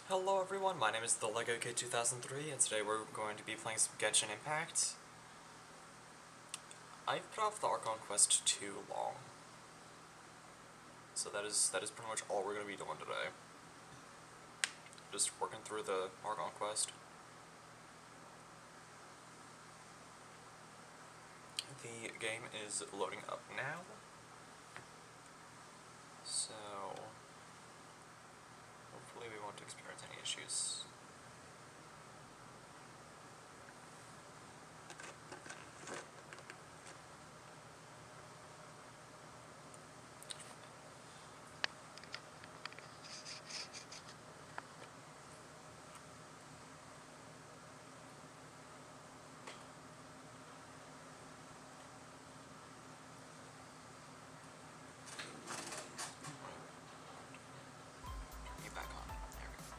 Hello everyone, my name is the Lego Kid 2003, and today we're going to be playing some Genshin Impact. I've put off the Archon quest too long, so that is pretty much all we're going to be doing today. Just working through the Archon quest. The game is loading up now, so hopefully we won't experience any issues. Get back on. There we go.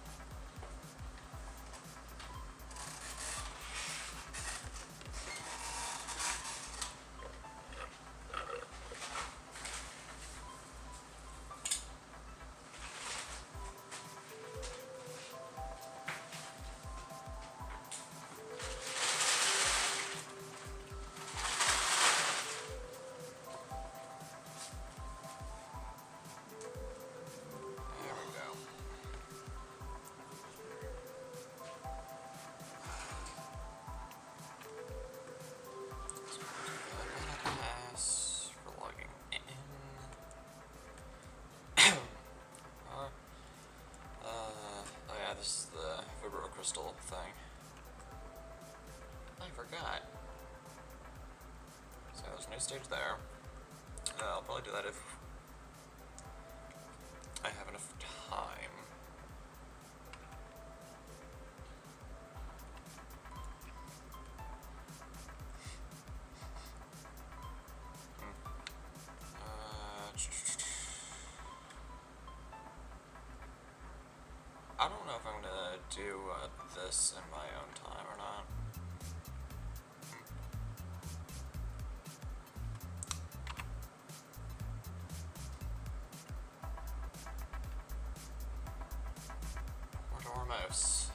There we go. Pass for logging in. Oh yeah, this is the Vibro Crystal thing. I forgot. So there's a new stage there. I'll probably do that if I have enough time. I don't know if I'm gonna do this in my own time or not. Where's our mouse?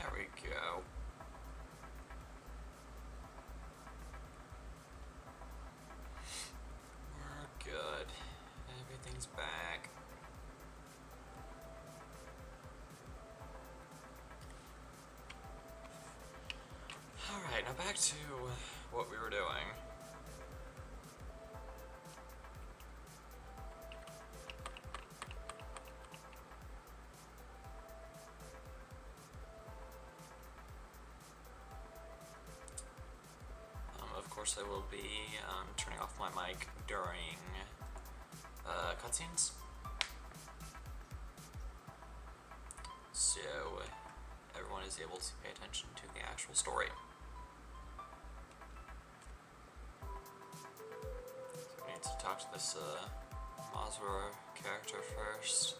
There we go. We're good. Everything's back. Alright, now back to what we were doing. Of course I will be turning off my mic during cutscenes. So everyone is able to pay attention to the actual story. So we need to talk to this Mazur character first.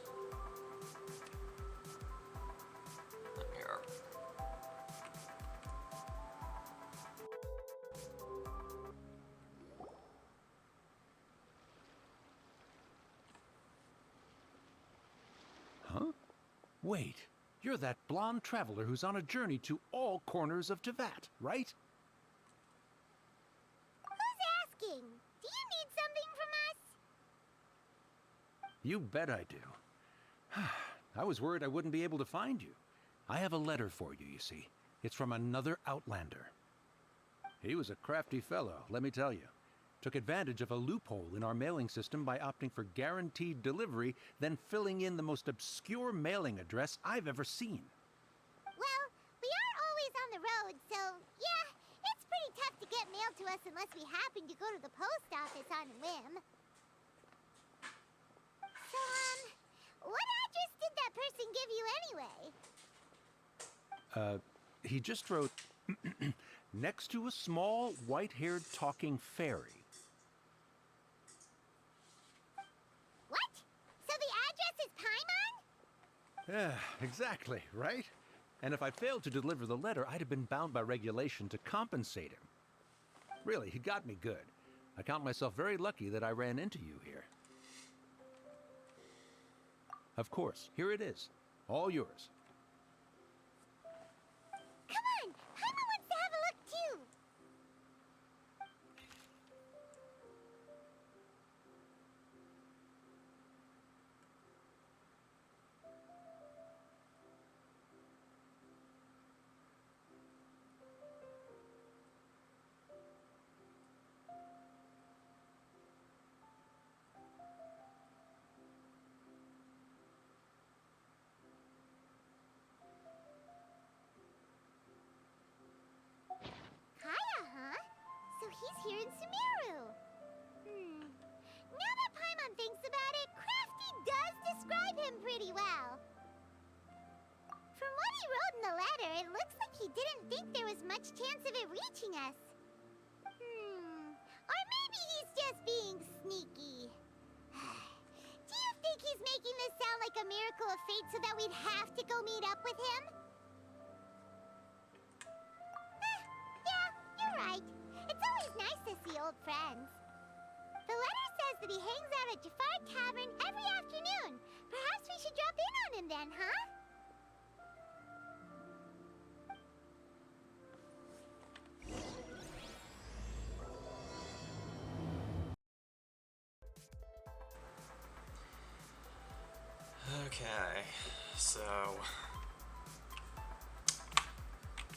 Here. Huh? Wait, you're that blonde traveler who's on a journey to all corners of Tevat, right? Who's asking? Do you need something from us? You bet I do. I was worried I wouldn't be able to find you. I have a letter for you, you see. It's from another Outlander. He was a crafty fellow, let me tell you. Took advantage of a loophole in our mailing system by opting for guaranteed delivery, then filling in the most obscure mailing address I've ever seen. Well, we aren't always on the road, so yeah, it's pretty tough to get mail to us unless we happen to go to the post office on a whim. What address did that person give you anyway? He just wrote, next to a small, white-haired talking fairy. What? So the address is Paimon? Exactly, right? And if I failed to deliver the letter, I'd have been bound by regulation to compensate him. Really, he got me good. I count myself very lucky that I ran into you here. Of course, here it is. All yours. Come on, Paimon wants to have a look too. Kaya, huh? So he's here in Sumeru. Now that Paimon thinks about it, Crafty does describe him pretty well. From what he wrote in the letter, it looks like he didn't think there was much chance of it reaching us. Or maybe he's just being sneaky. Do you think he's making this sound like a miracle of fate so that we'd have to go meet up with him? Yeah, you're right. It's always nice to see old friends. The letter says that he hangs out at Jafar Tavern every afternoon. Perhaps we should drop in on him then, huh? Okay, so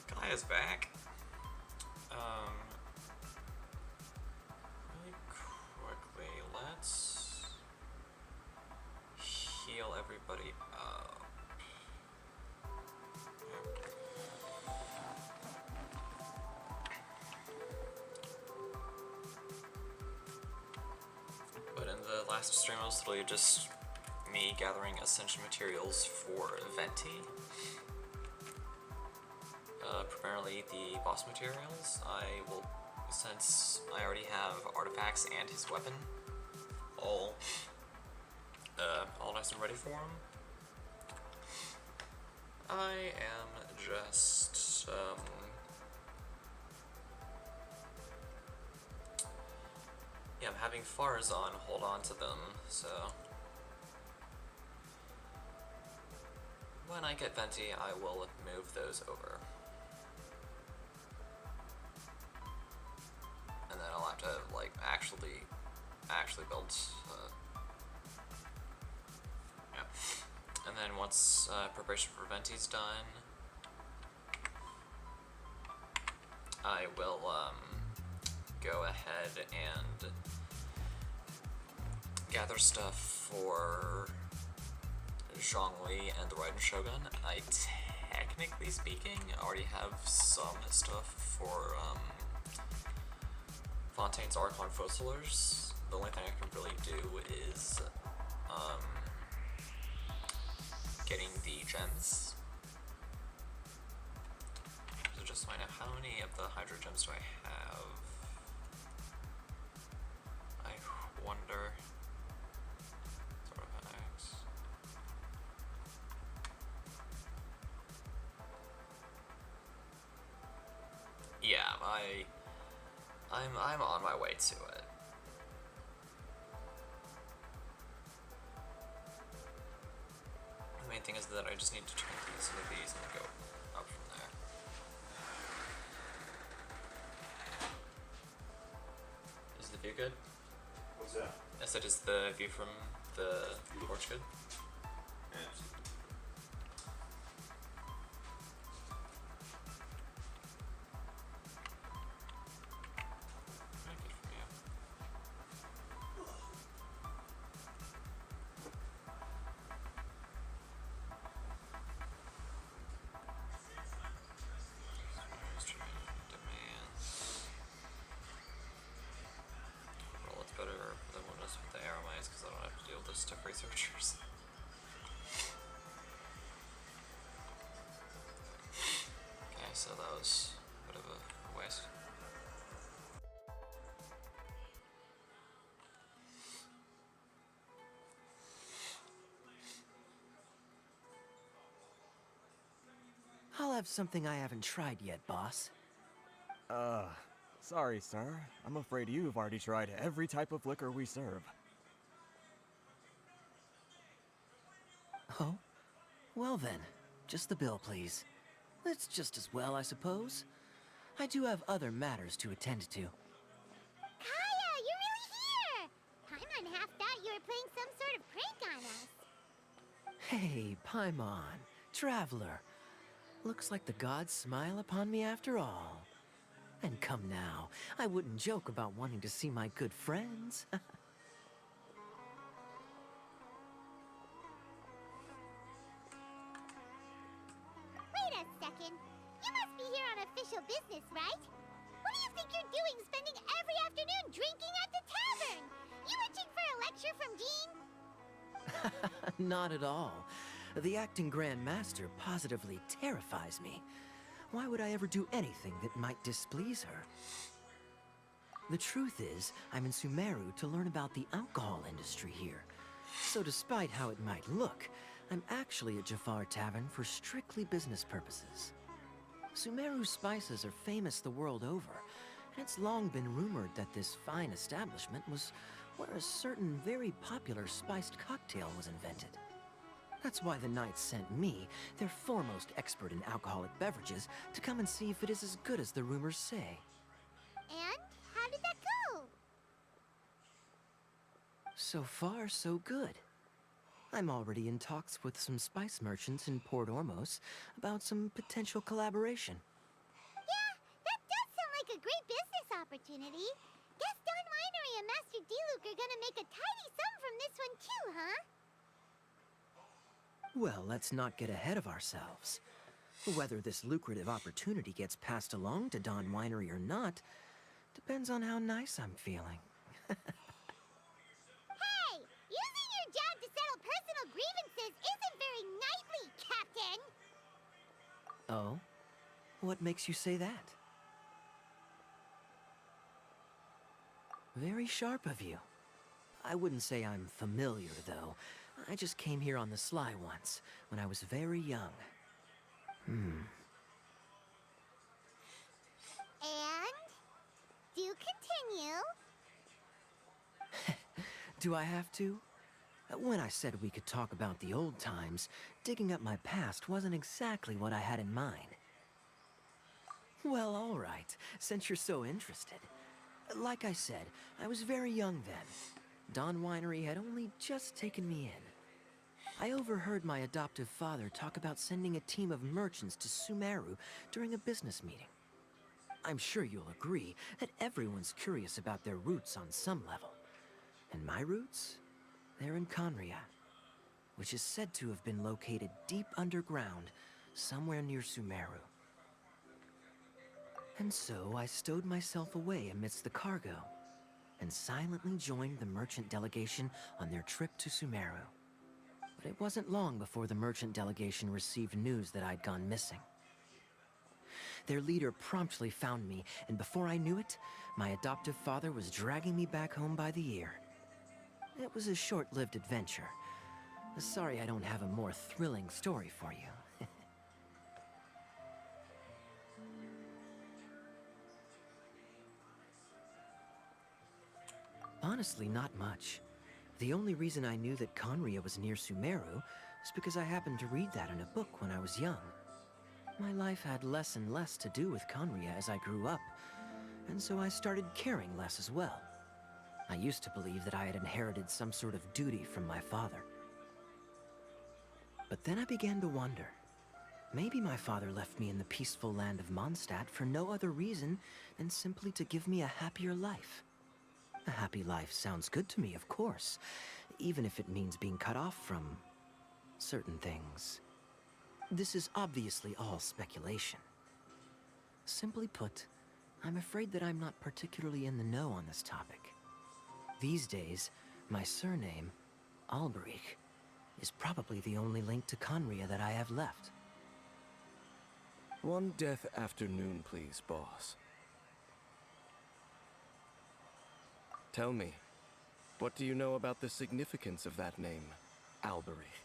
Kaya's back. Really quickly, let's heal everybody up. But in the last stream, I was literally just me gathering essential materials for Venti. Primarily the boss materials. I will, since I already have artifacts and his weapon, all nice and ready for him. I am just yeah, I'm having Farazan hold on to them, so when I get Venti, I will move those over. And then I'll have to, like, actually build, yeah. And then once preparation for Venti's done, I will, go ahead and gather stuff for Zhongli and the Raiden Shogun. I, technically speaking, already have some stuff for Fontaine's Archon Fossilers. The only thing I can really do is getting the gems. So just find out how many of the Hydro Gems do I have. I wonder. Sort of an X. Yeah, I'm on my way to it. The main thing is that I just need to turn these into these and go up from there. Is the view good? What's that? I said, is the view from the porch good? Yeah. Very good from you. Demands. Well, it's better than one is with the arrow mice because I don't have to deal with those stiff researchers. was a bit of a waste. I'll have something I haven't tried yet, boss. Sorry, sir. I'm afraid you've already tried every type of liquor we serve. Oh? Well then, just the bill, please. It's just as well, I suppose. I do have other matters to attend to. Kaya, you're really here! Paimon half thought you were playing some sort of prank on us. Hey, Paimon, traveler. Looks like the gods smile upon me after all. And come now, I wouldn't joke about wanting to see my good friends. Wait a second. You must be here on official business, right? What do you think you're doing spending every afternoon drinking at the tavern? You itching for a lecture from Jean? Not at all. The acting Grand Master positively terrifies me. Why would I ever do anything that might displease her? The truth is, I'm in Sumeru to learn about the alcohol industry here. So despite how it might look, I'm actually at Jafar Tavern for strictly business purposes. Sumeru spices are famous the world over, and it's long been rumored that this fine establishment was where a certain very popular spiced cocktail was invented. That's why the Knights sent me, their foremost expert in alcoholic beverages, to come and see if it is as good as the rumors say. And how did that go? So far, so good. I'm already in talks with some spice merchants in Port Ormos about some potential collaboration. Yeah, that does sound like a great business opportunity. Guess Don Winery and Master Diluc are gonna make a tidy sum from this one too, huh? Well, let's not get ahead of ourselves. Whether this lucrative opportunity gets passed along to Don Winery or not depends on how nice I'm feeling. Hey, using your job to settle personal grievances isn't very knightly, Captain! Oh? What makes you say that? Very sharp of you. I wouldn't say I'm familiar, though. I just came here on the sly once, when I was very young. And? Do continue. Do I have to? When I said we could talk about the old times, digging up my past wasn't exactly what I had in mind. Well, all right, since you're so interested. Like I said, I was very young then. Don Winery had only just taken me in. I overheard my adoptive father talk about sending a team of merchants to Sumeru during a business meeting. I'm sure you'll agree that everyone's curious about their roots on some level. And my roots? They're in Conria, which is said to have been located deep underground, somewhere near Sumeru. And so I stowed myself away amidst the cargo, and silently joined the merchant delegation on their trip to Sumeru. But it wasn't long before the merchant delegation received news that I'd gone missing. Their leader promptly found me, and before I knew it, my adoptive father was dragging me back home by the ear. It was a short-lived adventure. Sorry I don't have a more thrilling story for you. Honestly, not much. The only reason I knew that Conria was near Sumeru is because I happened to read that in a book when I was young. My life had less and less to do with Conria as I grew up, and so I started caring less as well. I used to believe that I had inherited some sort of duty from my father. But then I began to wonder. Maybe my father left me in the peaceful land of Mondstadt for no other reason than simply to give me a happier life. A happy life sounds good to me, of course, even if it means being cut off from certain things. This is obviously all speculation. Simply put, I'm afraid that I'm not particularly in the know on this topic. These days, my surname, Alberich, is probably the only link to Conria that I have left. One death afternoon, please, boss. Tell me, what do you know about the significance of that name, Alberich?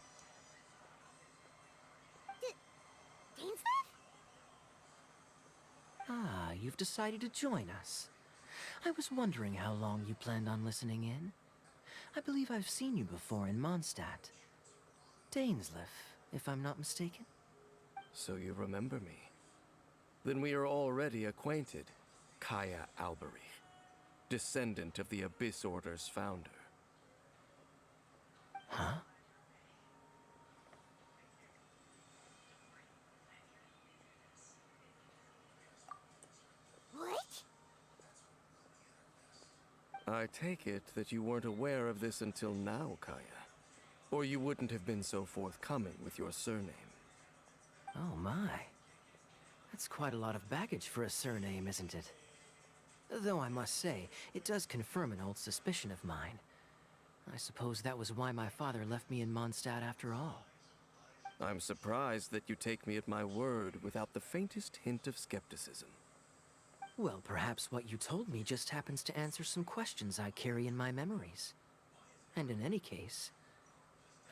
Dainsleif? Ah, you've decided to join us. I was wondering how long you planned on listening in. I believe I've seen you before in Mondstadt. Dainsleif, if I'm not mistaken. So you remember me. Then we are already acquainted, Kaya Alberich, descendant of the Abyss Order's founder. Huh? What? I take it that you weren't aware of this until now, Kaya. Or you wouldn't have been so forthcoming with your surname. Oh my. That's quite a lot of baggage for a surname, isn't it? Though I must say, it does confirm an old suspicion of mine. I suppose that was why my father left me in Mondstadt after all. I'm surprised that you take me at my word without the faintest hint of skepticism. Well, perhaps what you told me just happens to answer some questions I carry in my memories. And in any case,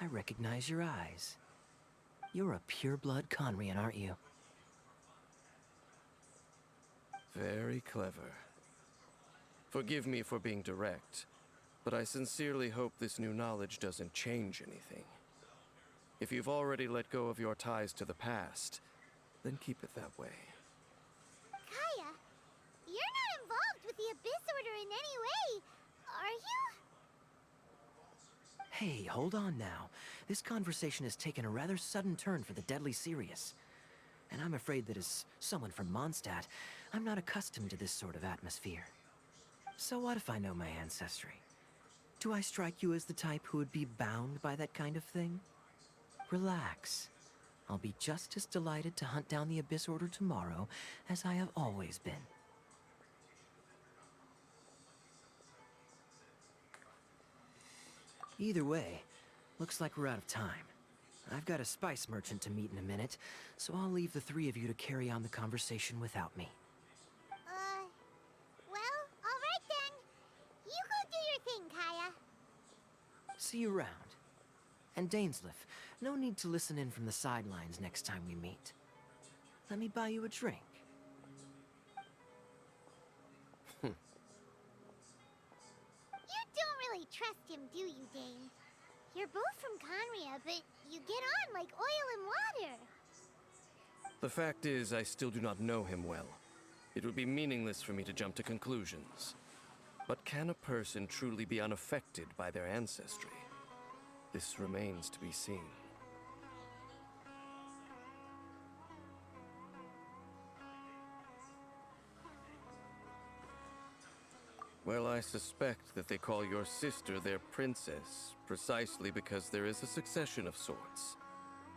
I recognize your eyes. You're a pure-blood Conrian, aren't you? Very clever. Forgive me for being direct, but I sincerely hope this new knowledge doesn't change anything. If you've already let go of your ties to the past, then keep it that way. Kaya, you're not involved with the Abyss Order in any way, are you? Hey, hold on now. This conversation has taken a rather sudden turn for the deadly serious. And I'm afraid that as someone from Mondstadt, I'm not accustomed to this sort of atmosphere. So what if I know my ancestry? Do I strike you as the type who would be bound by that kind of thing? Relax. I'll be just as delighted to hunt down the Abyss Order tomorrow as I have always been. Either way, looks like we're out of time. I've got a spice merchant to meet in a minute, so I'll leave the three of you to carry on the conversation without me. Well, alright then. You go do your thing, Kaya. See you around. And Dainsleif, no need to listen in from the sidelines next time we meet. Let me buy you a drink. You don't really trust him, do you, Dane? You're both from Conria, but you get on like oil and water. The fact is, I still do not know him well. It would be meaningless for me to jump to conclusions. But can a person truly be unaffected by their ancestry? This remains to be seen. Well, I suspect that they call your sister their princess, precisely because there is a succession of sorts.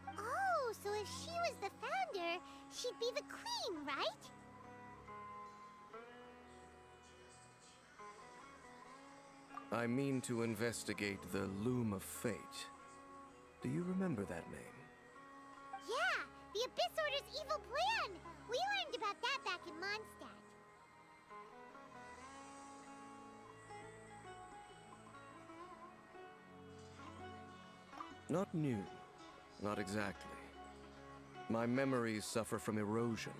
Oh, so if she was the founder, she'd be the queen, right? I mean to investigate the Loom of Fate. Do you remember that name? Yeah, the Abyss Order's evil plan! We learned about that back in Mondstadt. Not new. Not exactly. My memories suffer from erosion.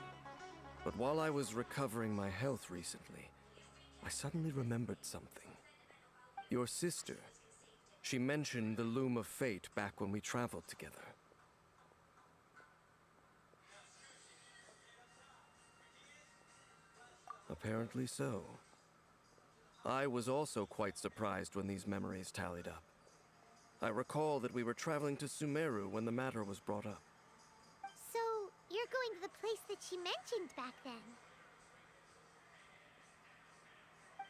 But while I was recovering my health recently, I suddenly remembered something. Your sister. She mentioned the Loom of Fate back when we traveled together. Apparently so. I was also quite surprised when these memories tallied up. I recall that we were traveling to Sumeru when the matter was brought up. So, you're going to the place that she mentioned back then?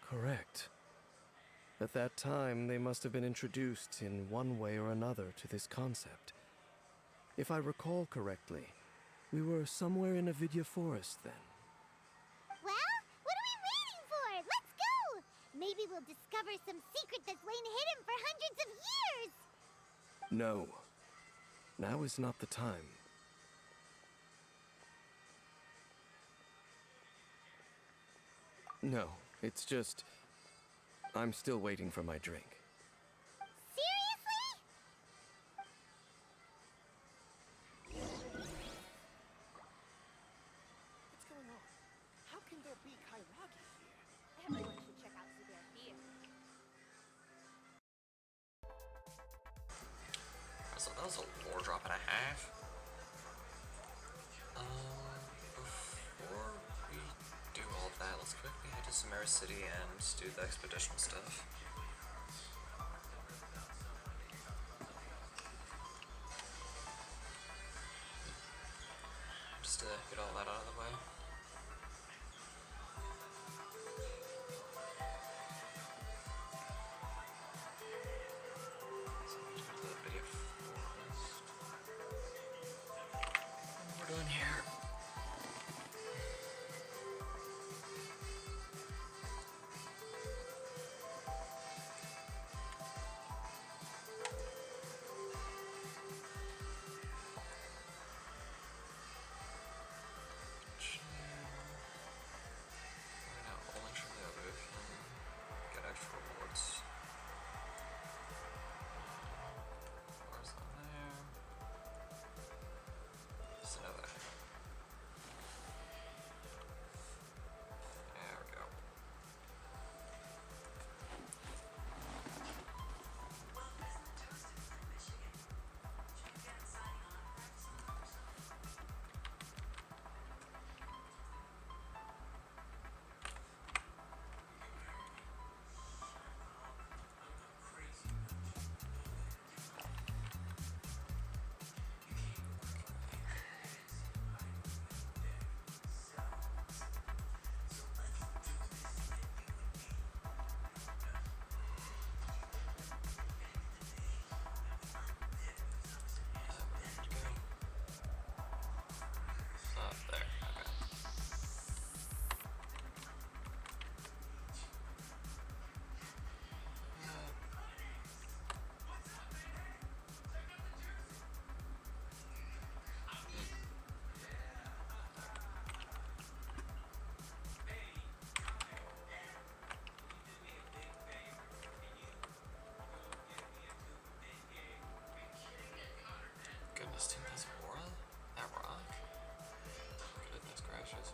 Correct. At that time, they must have been introduced in one way or another to this concept. If I recall correctly, we were somewhere in Avidya Forest then. Well, what are we waiting for? Let's go! Maybe we'll discover some secret that's lain hidden for hundreds of years! No. Now is not the time. No, it's just. I'm still waiting for my drink. Seriously? What's going on? How can there be Kairagi here? Everyone should check out Zubair here. So that was a lore drop and a half. Before we do all of that, let's quickly head to Samara City and do the expedition stuff. Just to get all that out of the way. So let's go to the video forest. What we're doing here. Get extra rewards. Where's that there? There's another. There we go. There, okay. Goodness, 10,000 aura? That rock? Goodness gracious.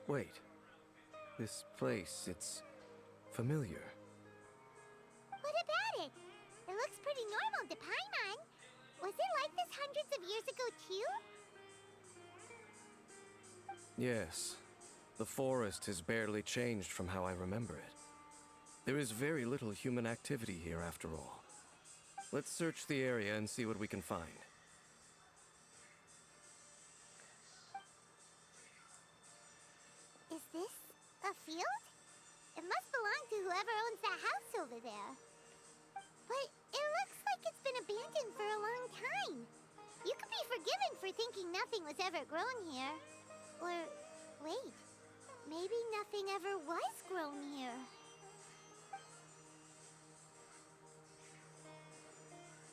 Wait. This place, it's familiar. What about it? It looks pretty normal to Paimon. Was it like this hundreds of years ago, too? Yes. The forest has barely changed from how I remember it. There is very little human activity here after all. Let's search the area and see what we can find. Is this a field? It must belong to whoever owns that house over there. But it looks like it's been abandoned for a long time. You could be forgiven for thinking nothing was ever grown here. Or, wait, maybe nothing ever was grown here.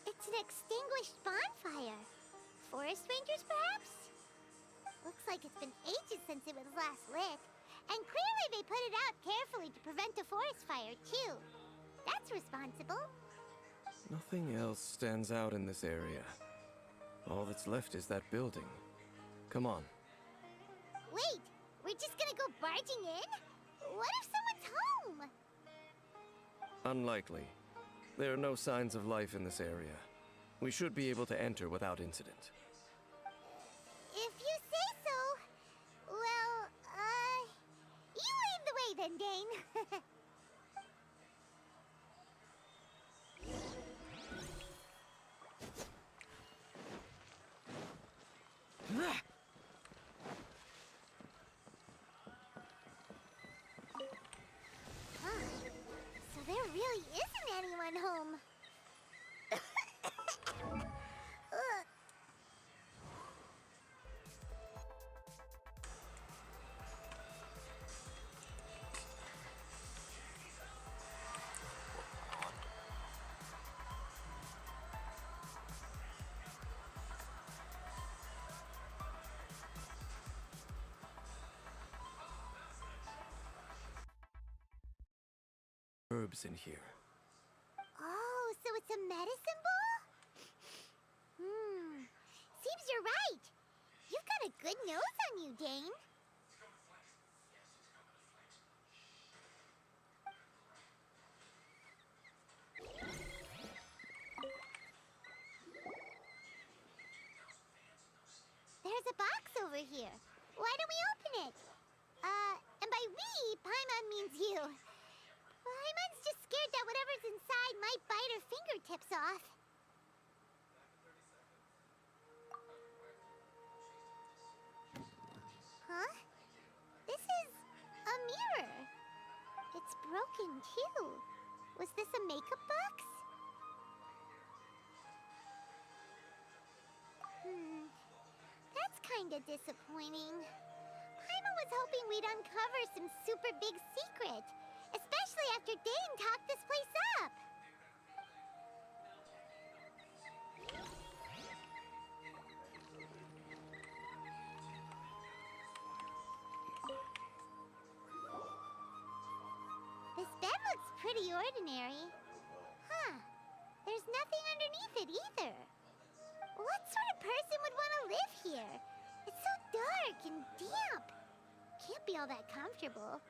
It's an extinguished bonfire. Forest rangers, perhaps? Looks like it's been ages since it was last lit. And clearly they put it out carefully to prevent a forest fire, too. That's responsible. Nothing else stands out in this area. All that's left is that building. Come on. Wait, we're just gonna go barging in? What if someone's home? Unlikely. There are no signs of life in this area. We should be able to enter without incident. If you say so. Well, you lead the way then, Dane. Huh. So there really isn't anyone home. Ugh. herbs in here. Oh, so it's a medicine ball? Seems you're right. You've got a good nose on you, Dane. There's a box over here. Why don't we open it? And by we, Paimon means you. Paimon's just scared that whatever's inside might bite her fingertips off. Huh? This is a mirror. It's broken too. Was this a makeup box? That's kinda disappointing. Paimon was hoping we'd uncover some super big secret, especially after Dane talked this place up. This bed looks pretty ordinary. Huh. There's nothing underneath it either. What sort of person would want to live here? It's so dark and damp. Can't be all that comfortable.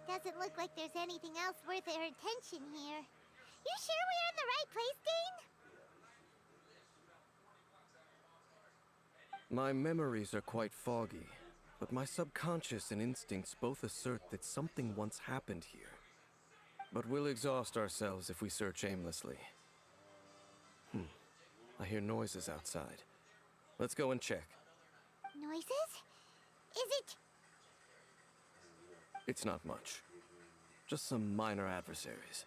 Doesn't look like there's anything else worth our attention here. You sure we're in the right place, Dane? My memories are quite foggy, but my subconscious and instincts both assert that something once happened here. But we'll exhaust ourselves if we search aimlessly. I hear noises outside. Let's go and check. Noises? Is it... It's not much. Just some minor adversaries.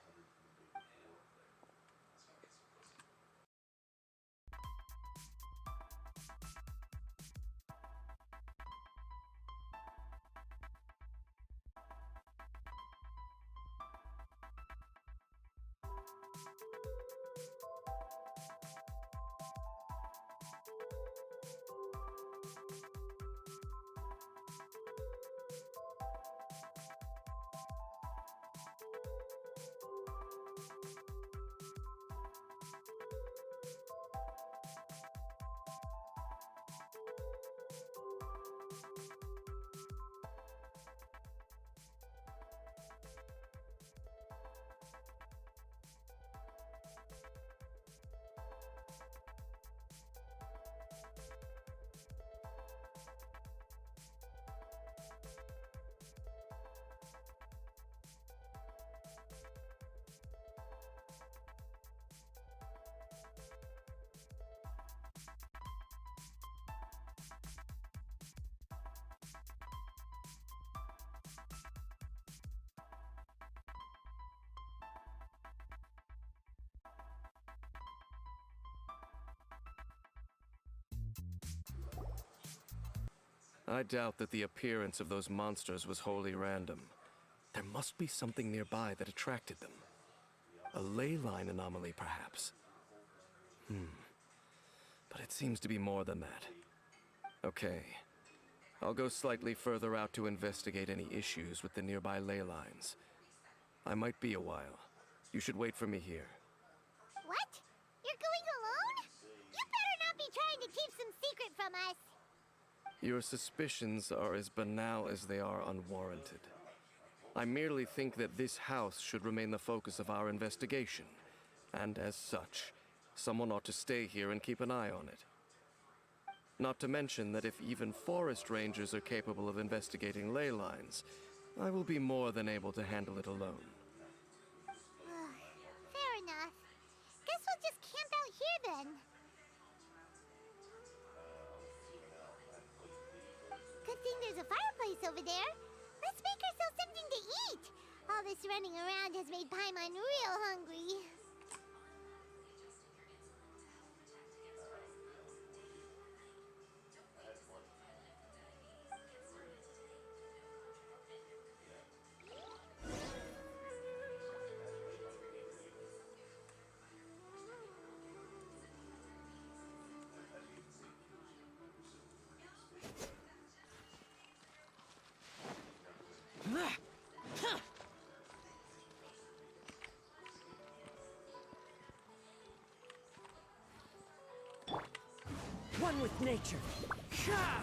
I doubt that the appearance of those monsters was wholly random. There must be something nearby that attracted them. A ley line anomaly, perhaps. But it seems to be more than that. Okay. I'll go slightly further out to investigate any issues with the nearby ley lines. I might be a while. You should wait for me here. What? You're going alone? You better not be trying to keep some secret from us. Your suspicions are as banal as they are unwarranted. I merely think that this house should remain the focus of our investigation, and as such, someone ought to stay here and keep an eye on it. Not to mention that if even forest rangers are capable of investigating ley lines, I will be more than able to handle it alone. Fair enough. Guess we'll just camp out here then. Good thing there's a fireplace over there. Let's make ourselves something to eat. All this running around has made Paimon real hungry. one with nature. Gah!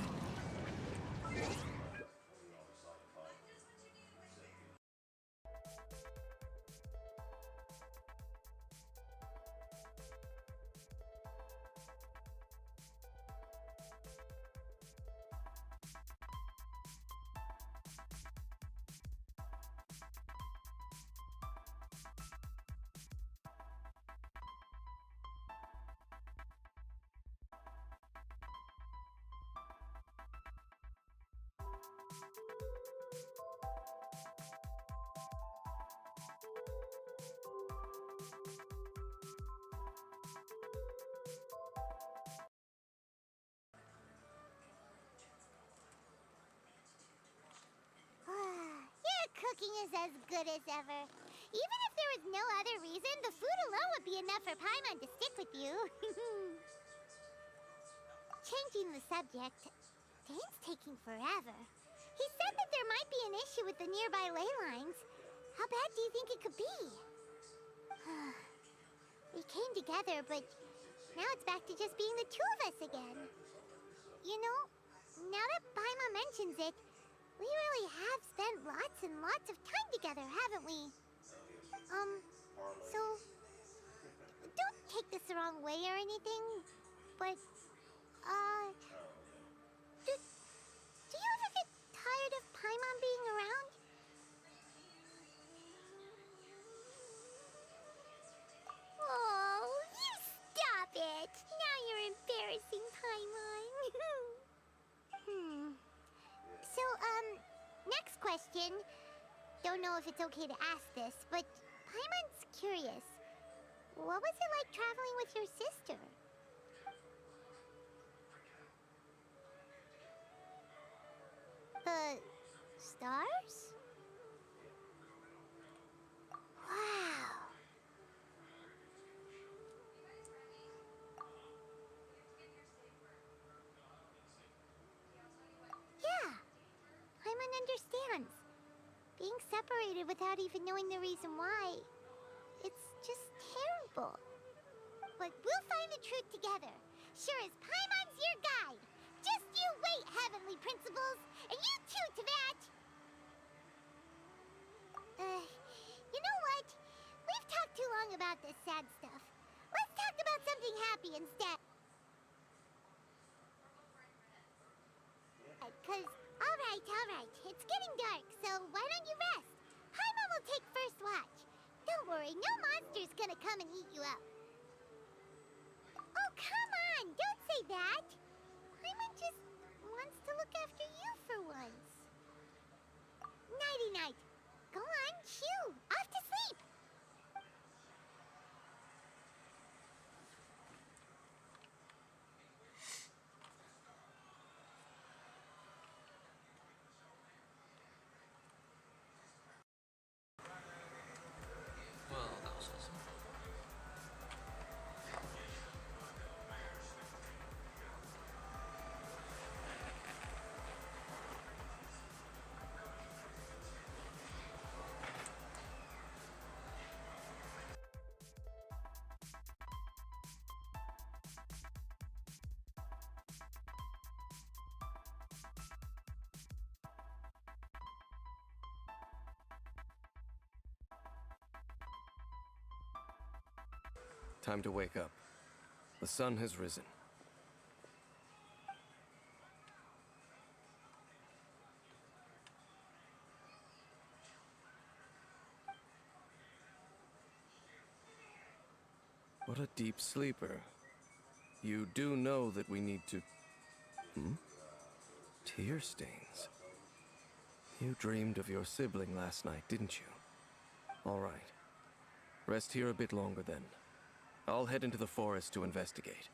Your cooking is as good as ever. Even if there was no other reason, the food alone would be enough for Paimon to stick with you. Changing the subject, Dane's taking forever. He said that there might be an issue with the nearby ley lines. How bad do you think it could be? We came together, but now it's back to just being the two of us again. You know, now that Paimon mentions it, we really have spent lots and lots of time together, haven't we? So, don't take this the wrong way or anything, but, do you ever get tired of Paimon being around? Oh, you stop it! Now you're embarrassing Paimon. So, next question. Don't know if it's okay to ask this, but Paimon's curious. What was it like traveling with your sister? The stars? Wow. Yeah, Paimon understands. Being separated without even knowing the reason why, it's just terrible. But we'll find the truth together. Sure as Paimon's your guide. Just you wait, Heavenly Principles! And you too, Teyvat! You know what? We've talked too long about this sad stuff. Let's talk about something happy instead. Alright. It's getting dark, so why don't you rest? Paimon will take first watch. Don't worry, no monster's gonna come and eat you up. Oh, come on! Don't say that! Paimon just wants to look after you for once. Nighty-night. Go on, chew. Off to sleep. Well, that was awesome. Time to wake up. The sun has risen. What a deep sleeper. You do know that we need to... Tear stains. You dreamed of your sibling last night, didn't you? All right. Rest here a bit longer then. I'll head into the forest to investigate.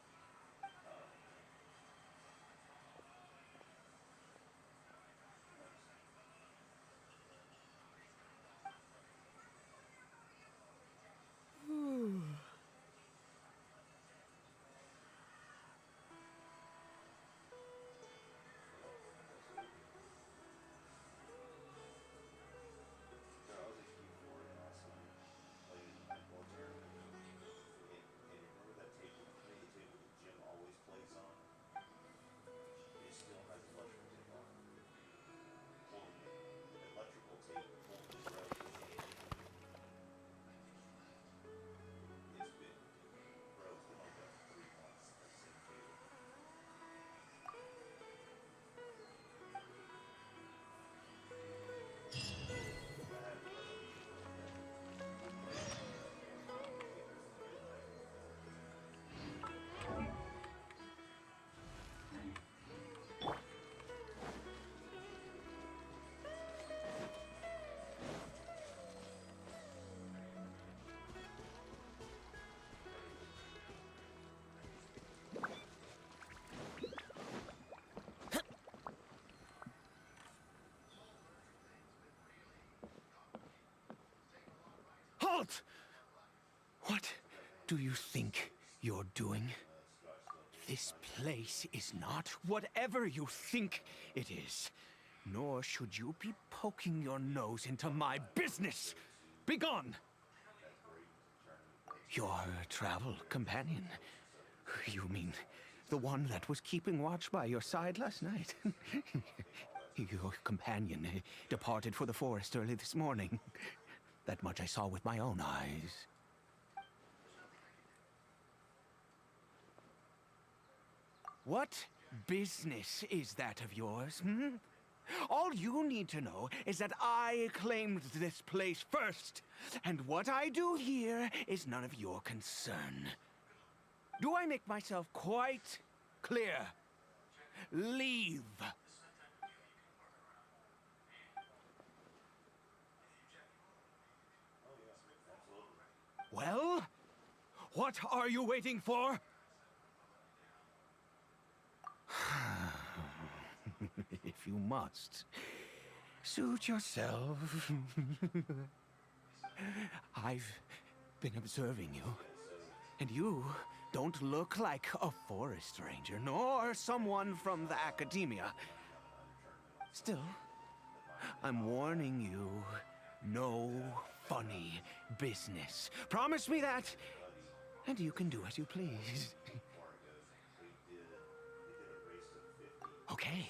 Geralt! What do you think you're doing? This place is not whatever you think it is. Nor should you be poking your nose into my business. Begone! Your travel companion. You mean the one that was keeping watch by your side last night? Your companion departed for the forest early this morning. That much I saw with my own eyes. What business is that of yours, hmm? All you need to know is that I claimed this place first, and what I do here is none of your concern. Do I make myself quite clear? Leave. Well, what are you waiting for? If you must, suit yourself. I've been observing you, and you don't look like a forest ranger, nor someone from the academia. Still, I'm warning you, no funny business. Promise me that, and you can do as you please. Okay,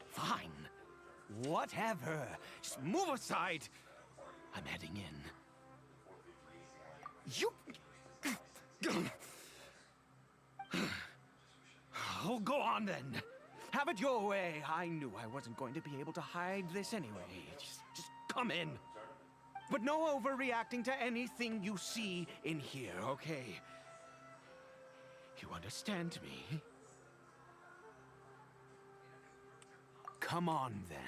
fine. Whatever. Just move aside. I'm heading in. You... Oh, go on then. Have it your way. I knew I wasn't going to be able to hide this anyway. Just come in. But no overreacting to anything you see in here, okay? You understand me? Come on, then.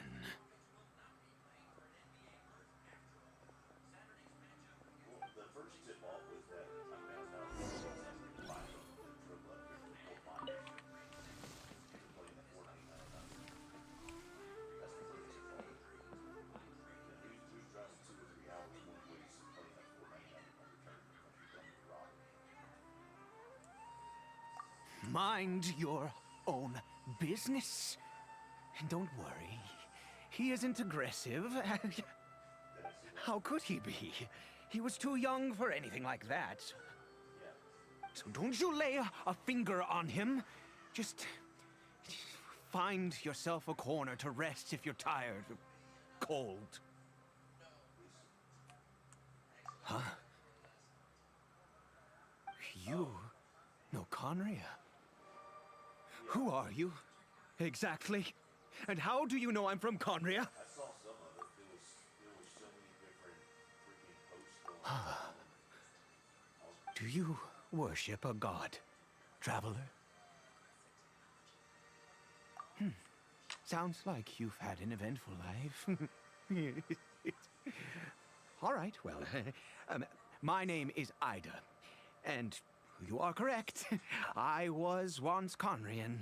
The first tip off was that I found out that the last of the trip up here before mine. They're playing the 1499. That's the first tip off. And who's driving 2 or 3 hours one way playing that 499 on return because you're done with rock? Mind your own business. And don't worry, he isn't aggressive. How could he be? He was too young for anything like that. So don't you lay a finger on him. Just find yourself a corner to rest if you're tired or cold. Huh? You know Conria? Who are you, exactly? And how do you know I'm from Conria? I saw some of it. There was so many different freaking posts going on. Do you worship a god, traveler? Sounds like you've had an eventful life. All right, well, my name is Ida. And you are correct. I was once Conrian.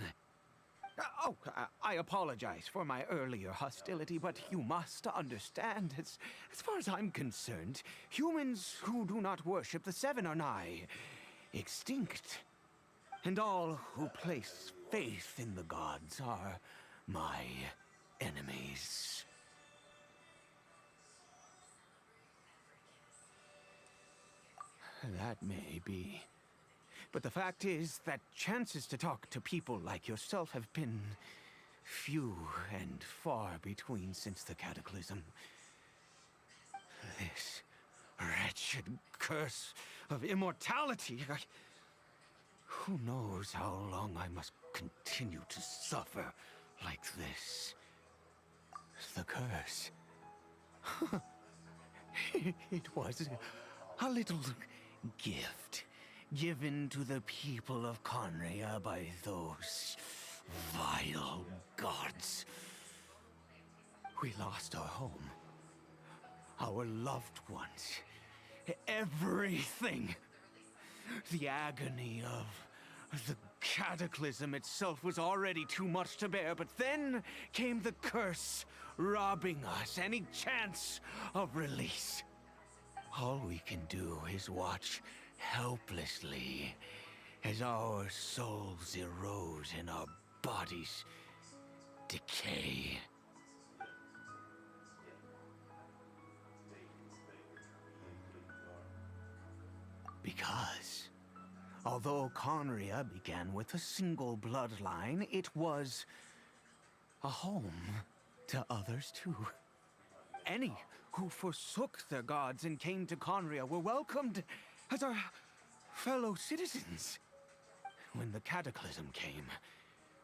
I apologize for my earlier hostility, but you must understand, as far as I'm concerned, humans who do not worship the Seven are nigh extinct. And all who place faith in the gods are my enemies. That may be. But the fact is that chances to talk to people like yourself have been few and far between since the cataclysm. This wretched curse of immortality. Who knows how long I must continue to suffer like this? The curse. It was a little gift given to the people of Conria by those vile gods. We lost our home, our loved ones, everything. The agony of the cataclysm itself was already too much to bear, but then came the curse, robbing us any chance of release. All we can do is watch helplessly as our souls erode and our bodies decay. Because, although Conria began with a single bloodline, it was a home to others too. Any who forsook their gods and came to Conria were welcomed as our fellow citizens. When the cataclysm came,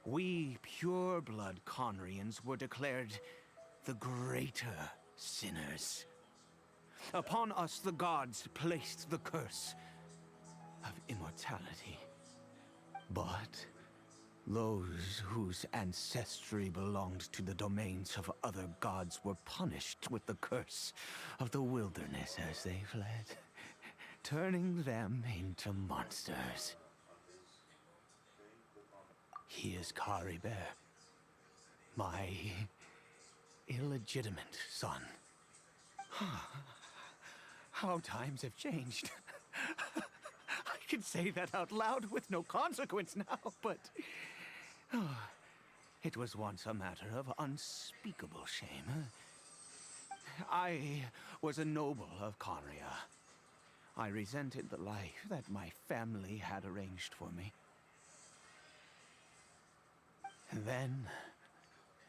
we pure-blood Conrians were declared the greater sinners. Upon us, the gods placed the curse of immortality. But those whose ancestry belonged to the domains of other gods were punished with the curse of the wilderness as they fled, turning them into monsters. He is Kari Bear, my illegitimate son. How times have changed. I can say that out loud with no consequence now, but it was once a matter of unspeakable shame. I was a noble of Conria. I resented the life that my family had arranged for me. Then,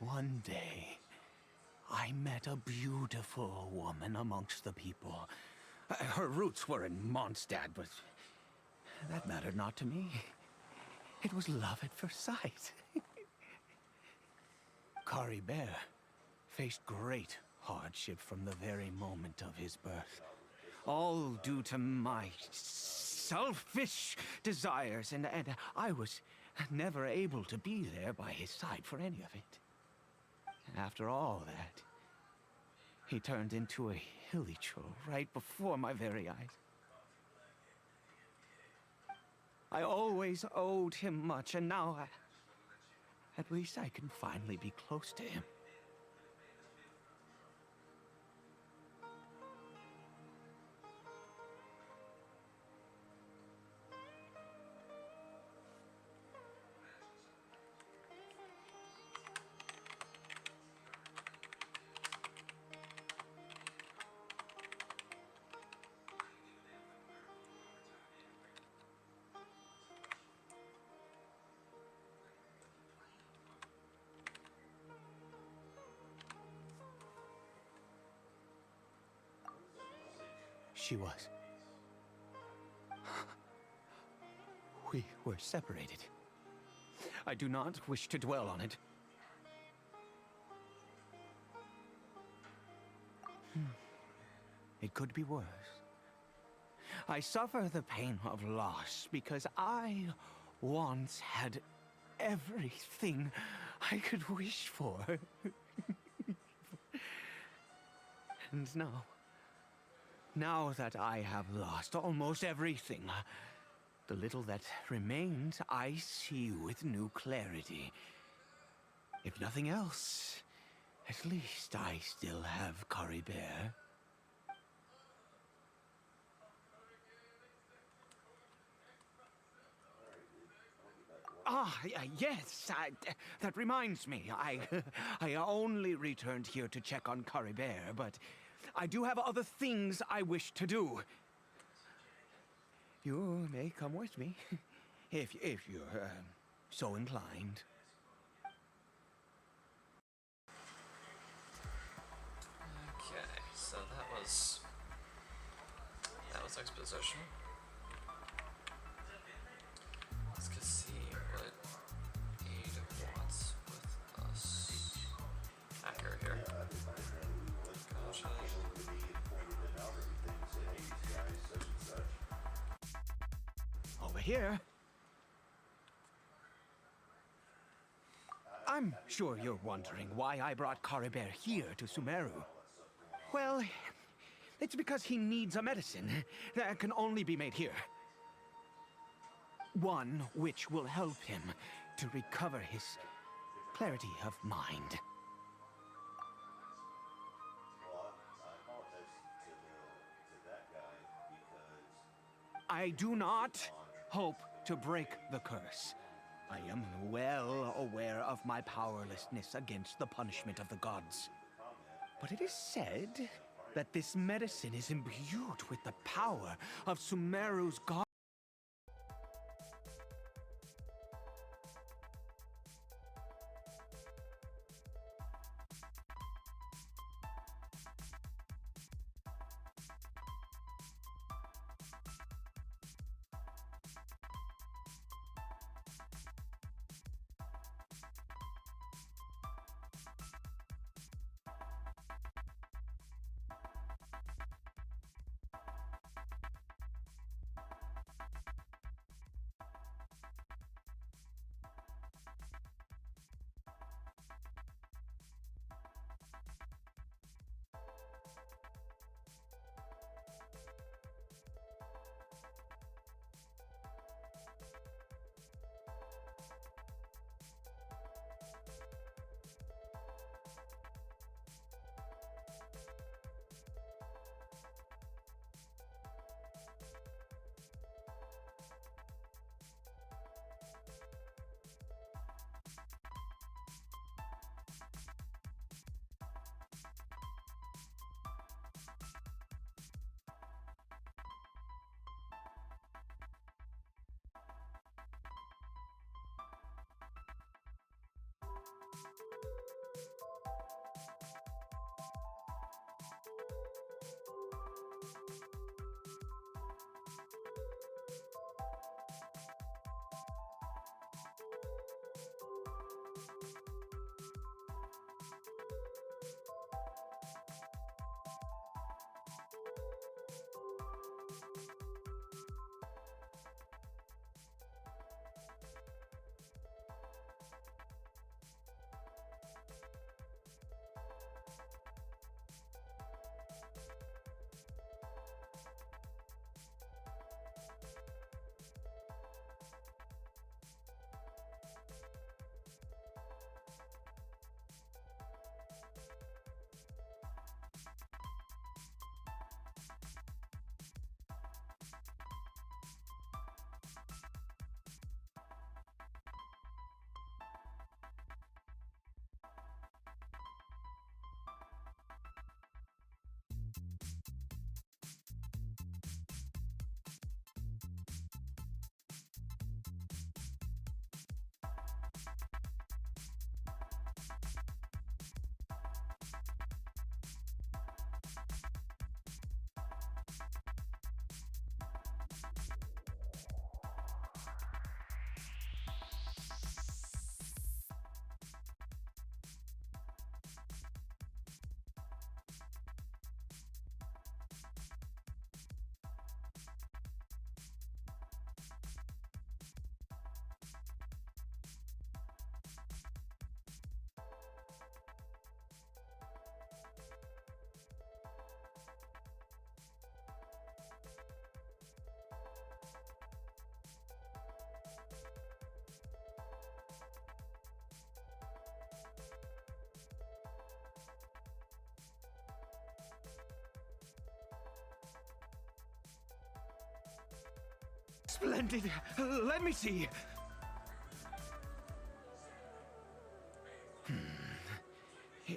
one day, I met a beautiful woman amongst the people. Her roots were in Mondstadt, but that mattered not to me. It was love at first sight. Kari Bear faced great hardship from the very moment of his birth. All due to my selfish desires, and I was never able to be there by his side for any of it. After all that, he turned into a hilly troll right before my very eyes. I always owed him much, and now at least I can finally be close to him. She was. We were separated. I do not wish to dwell on it. It could be worse. I suffer the pain of loss because I once had everything I could wish for. And now that I have lost almost everything, the little that remains I see with new clarity. If nothing else, at least I still have Kari Bear. Yes, that reminds me. I only returned here to check on Kari Bear, but I do have other things I wish to do. You may come with me, if you're so inclined. Okay, so that was exposition. Let's go see what Aid wants with us. Hacker here. Gotcha. Over here. I'm sure you're wondering why I brought Kari Bear here to Sumeru. Well, it's because he needs a medicine that can only be made here. One which will help him to recover his clarity of mind. Well, I apologize to that guy. I do not hope to break the curse. I am well aware of my powerlessness against the punishment of the gods. But it is said that this medicine is imbued with the power of Sumeru's god. Splendid. Let me see.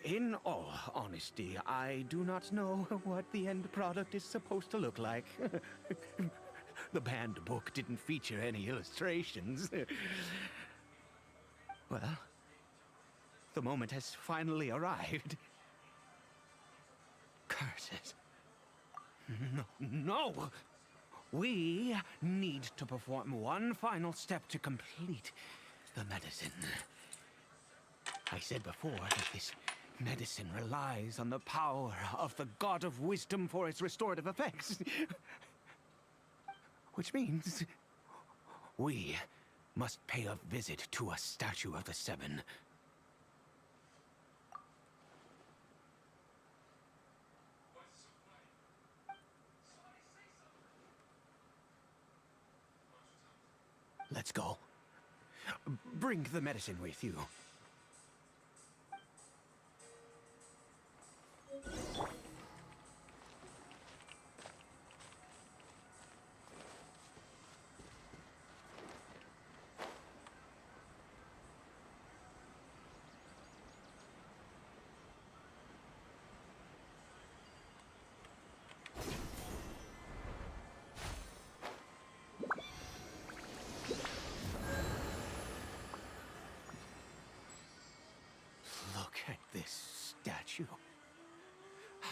In all honesty, I do not know what the end product is supposed to look like. The banned book didn't feature any illustrations. Well, the moment has finally arrived. Curses. No! We need to perform one final step to complete the medicine. I said before that this medicine relies on the power of the God of Wisdom for its restorative effects. Which means we must pay a visit to a statue of the Seven. Let's go. Bring the medicine with you.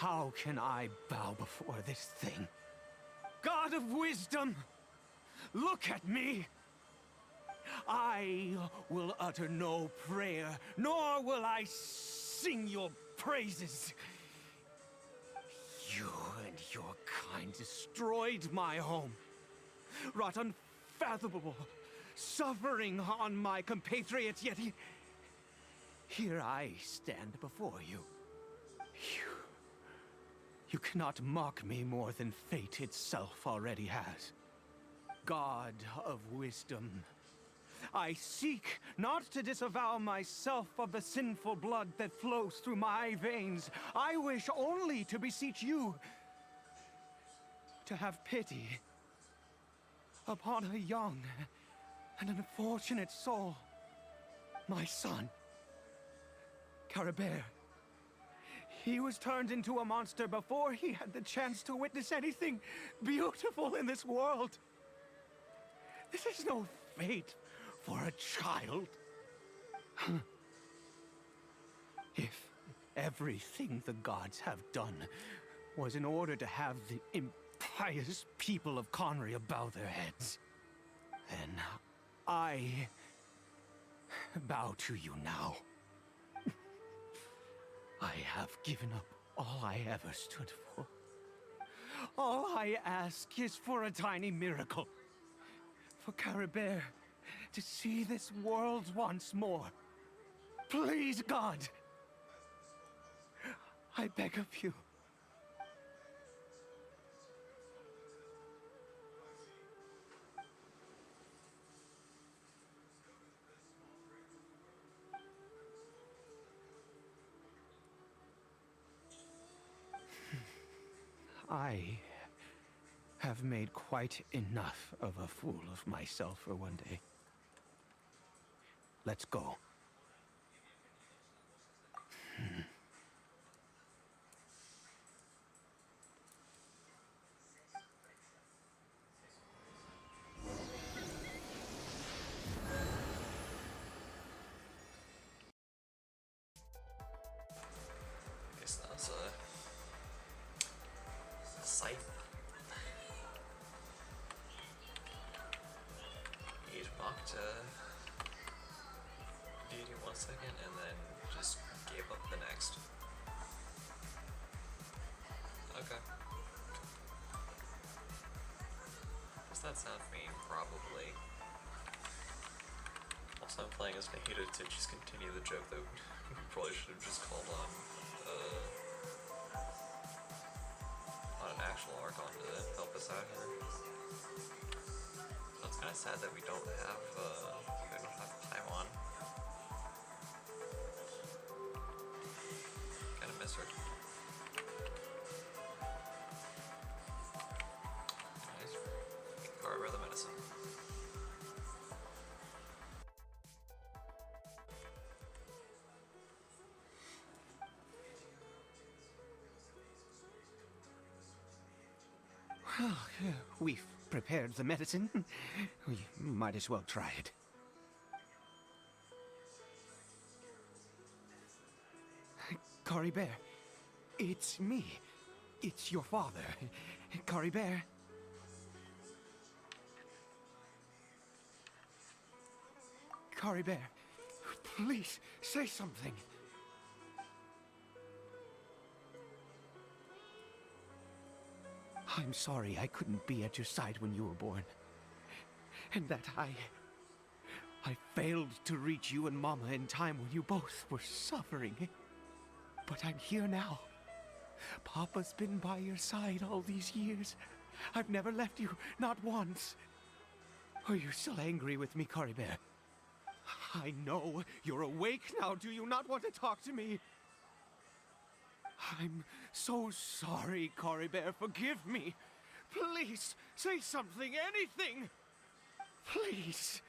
how can I bow before this thing? God of wisdom, look at me! I will utter no prayer, nor will I sing your praises. You and your kind destroyed my home, wrought unfathomable suffering on my compatriots, yet here I stand before you. You cannot mock me more than fate itself already has. God of wisdom, I seek not to disavow myself of the sinful blood that flows through my veins. I wish only to beseech you to have pity upon a young and unfortunate soul. My son, Caribert. He was turned into a monster before he had the chance to witness anything beautiful in this world. This is no fate for a child. If everything the gods have done was in order to have the impious people of Conria bow their heads, then I bow to you now. I have given up all I ever stood for. All I ask is for a tiny miracle. For Caribert to see this world once more. Please, God. I beg of you. I have made quite enough of a fool of myself for one day. Let's go. Guess that was a site. He's mocked deity 1 second and then just gave up the next. Okay. What's that sound mean? Probably. Also, I'm playing as Nahida to just continue the joke that we probably should have just called on an actual Archon to help us out here. So it's kind of sad that we don't have Taiwan. Kind of miss her. Nice. Carver the medicine. Well, we've prepared the medicine. We might as well try it. Caribert, it's me. It's your father. Caribert. Caribert, please, say something. I'm sorry I couldn't be at your side when you were born. And that I failed to reach you and Mama in time when you both were suffering. But I'm here now. Papa's been by your side all these years. I've never left you, not once. Are you still angry with me, Caribert? I know you're awake now. Do you not want to talk to me? I'm so sorry, Caribert. Forgive me. Please, say something, anything. Please.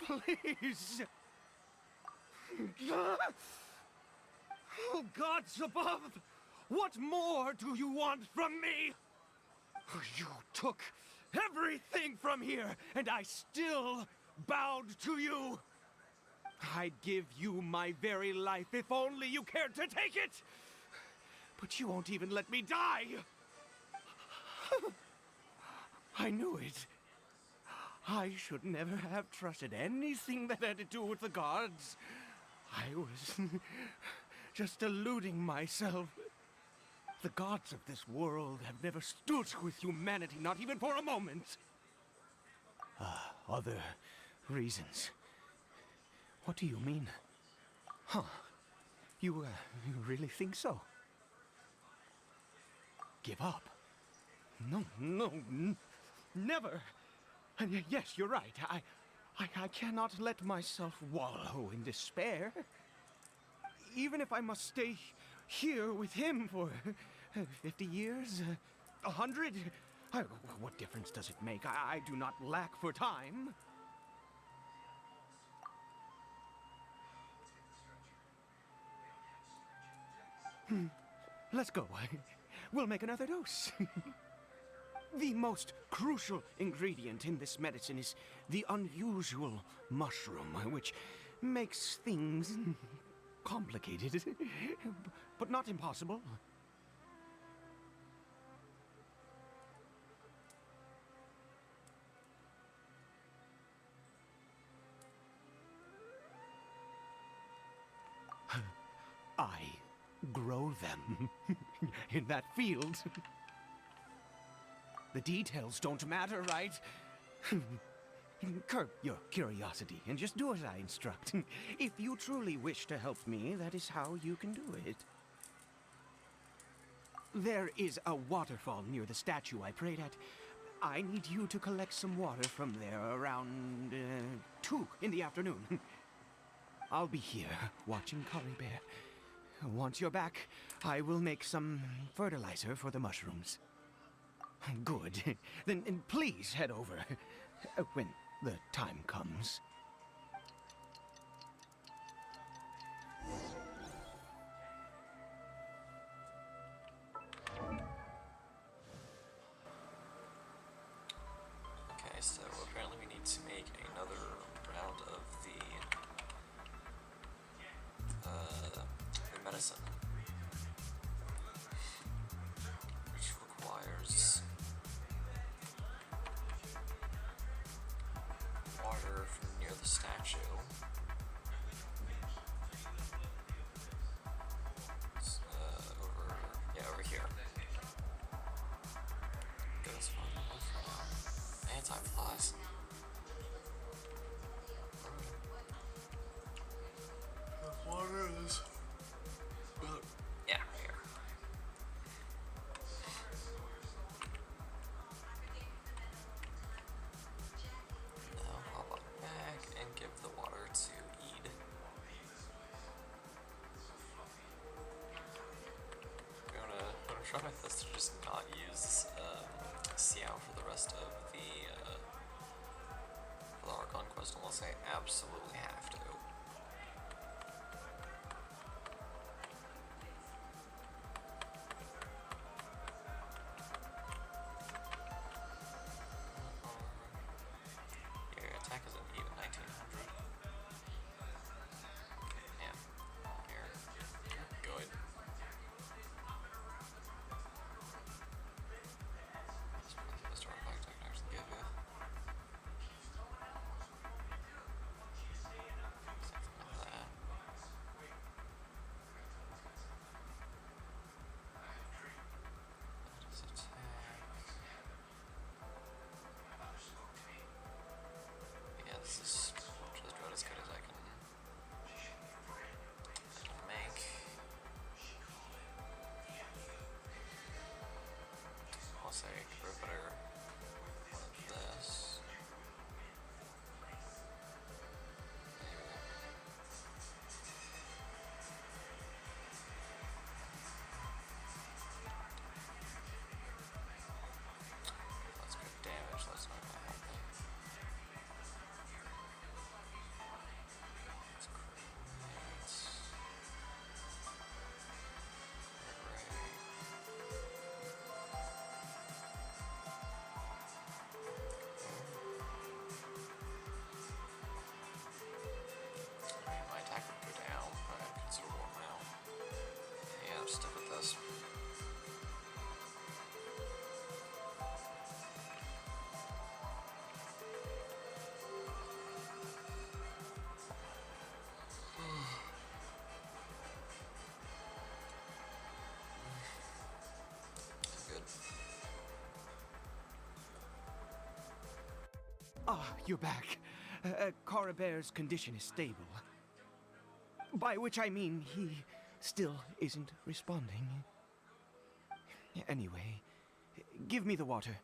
Please. Oh, gods above! What more do you want from me? You took everything from here, and I still bowed to you. I'd give you my very life if only you cared to take it. but you won't even let me die! I knew it. I should never have trusted anything that had to do with the gods. I was just deluding myself. The gods of this world have never stood with humanity, not even for a moment. Other reasons. What do you mean? Huh. You really think so? Give up? No, never. And yes, you're right. I cannot let myself wallow in despair. Even if I must stay here with him for 50 years, 100, what difference does it make? I do not lack for time. Let's go. We'll make another dose. The most crucial ingredient in this medicine is the unusual mushroom, which makes things complicated, but not impossible. I grow them in that field. The details don't matter, right? Curb your curiosity and just do as I instruct. If you truly wish to help me, that is how you can do it. There is a waterfall near the statue I prayed at. I need you to collect some water from there around 2 in the afternoon. I'll be here watching Curry Bear. Once you're back, I will make some fertilizer for the mushrooms. Good. Then please head over when the time comes. Okay, so apparently we need to make another round of the medicine, which requires water from near the statue. It's, over here. Get this one for now. Anti-flies. The water is... yeah, here. Now hop on back and give the water to Eid. I'm gonna try my best to just not use Xiao for the rest of the Archon quest unless I absolutely have to. Your attack is an even 1900. Yeah, here. Good. This artifact I can actually give you. Ah, you're back. Carabear's condition is stable. By which I mean he still isn't responding. Anyway, give me the water.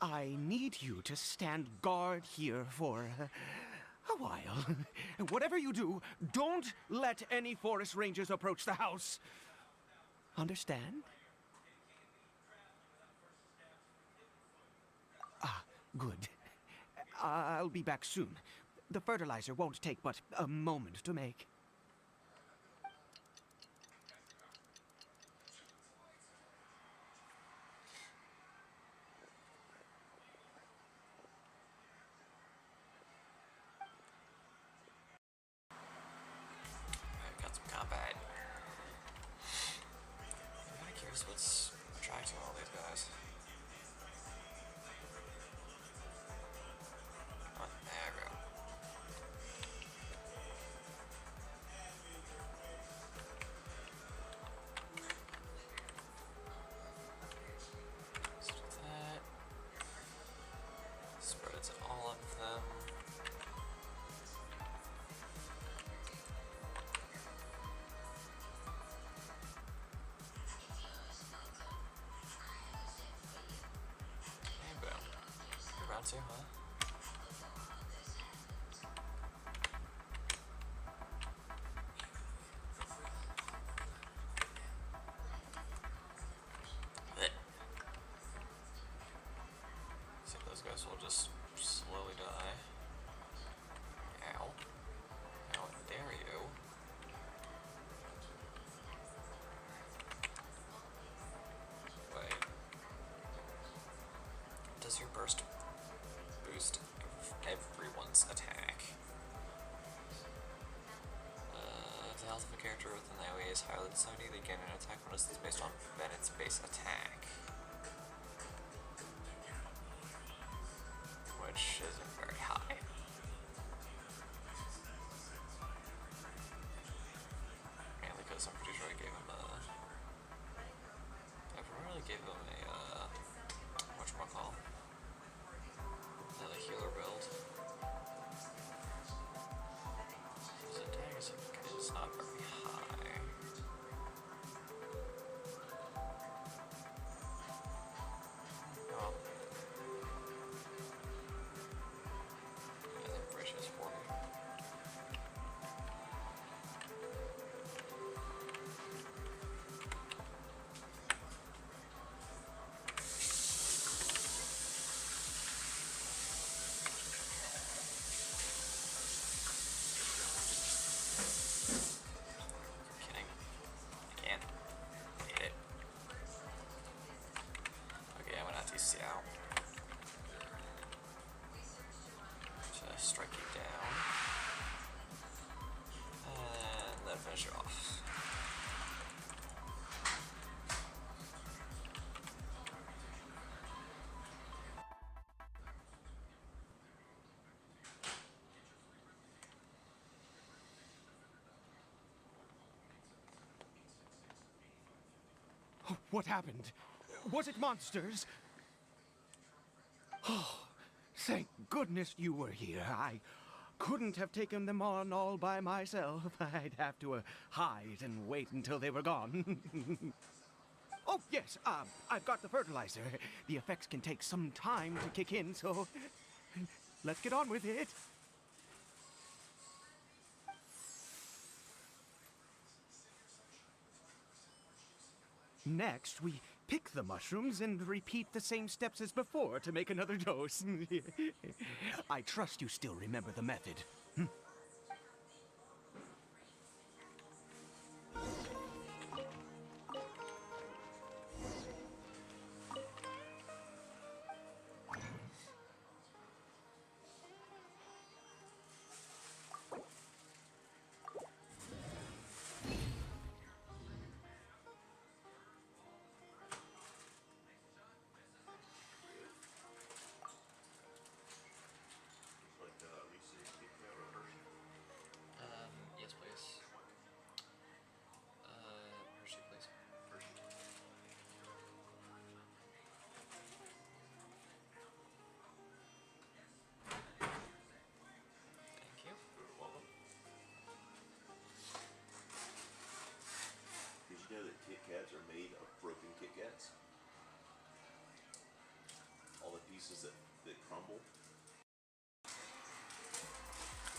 I need you to stand guard here for a while. Whatever you do, don't let any forest rangers approach the house. Understand? Ah, good. I'll be back soon. The fertilizer won't take but a moment to make. Alright, got some combat. I'm kinda curious what's attracting all these guys. Oh, there we go. Let's do that. Spreads all of them. And boom. Good round two, huh? Blech. See if those guys will just slowly die. Ow. How dare you? Wait. Does your burst boost everyone's attack? If the health of a character within the AoE is higher than 70, they gain an attack bonus that's based on Bennett's base attack. Which isn't very high. Mainly because I'm pretty sure I gave him a... I really gave him a, whatchamacall? Another healer build. His attack is not very high. Oh. Yeah, that bridge is 40. You're kidding. I can't hit it. Okay, I'm gonna have to use out. Just strike you down. And then finish you off. What happened? Was it monsters? Oh, thank goodness you were here. I couldn't have taken them on all by myself. I'd have to hide and wait until they were gone. Oh, yes, I've got the fertilizer. The effects can take some time to kick in, so let's get on with it. Next, we pick the mushrooms and repeat the same steps as before to make another dose. I trust you still remember the method. are made of broken Kit Kats. All the pieces that crumble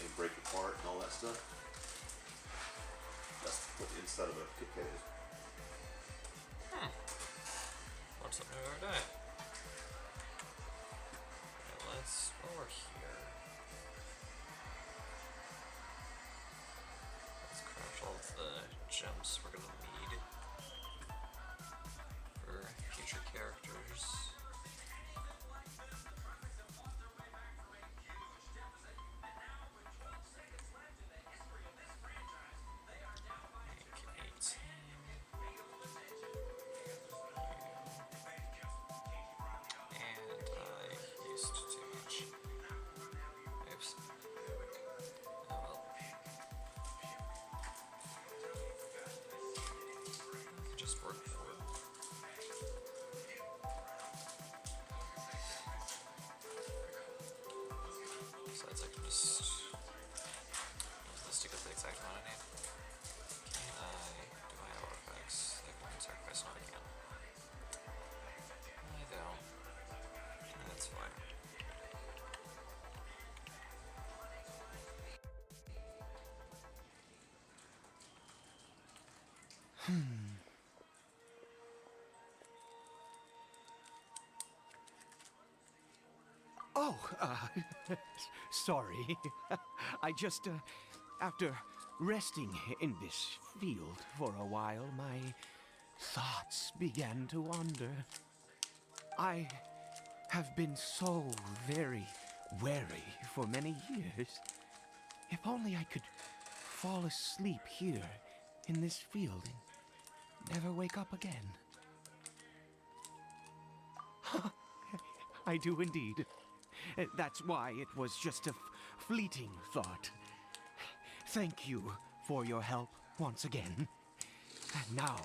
and break apart and all that stuff. That's what the inside of a Kit Kat is. Learn something new every day. Okay, let's. While we're here, let's craft all of the gems we're gonna need for future characters. Make 18. And I used too much. Oops. Oh well. Just work for it. Besides, I can just use this to get the exact amount I need. Can I do my artifacts? I can sacrifice one again. I don't. That's fine. Oh, sorry. I just, after resting in this field for a while, my thoughts began to wander. I have been so very wary for many years. If only I could fall asleep here in this field and never wake up again. I do indeed. That's why it was just a fleeting thought. Thank you for your help once again. And now,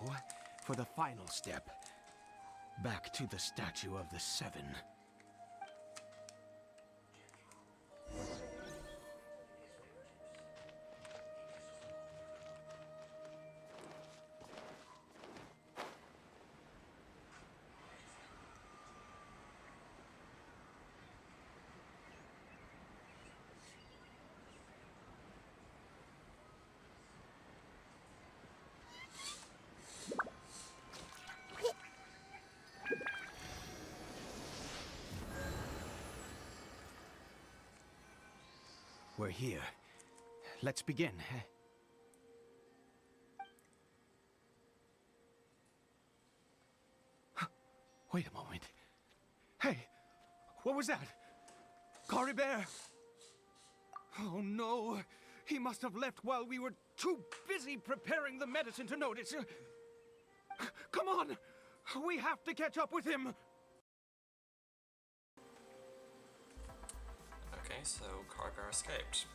for the final step. Back to the Statue of the Seven. We're here. Let's begin. Wait a moment. Hey, what was that? Coribert! Oh no, he must have left while we were too busy preparing the medicine to notice. Come on, we have to catch up with him. Okay, so Cargar escaped.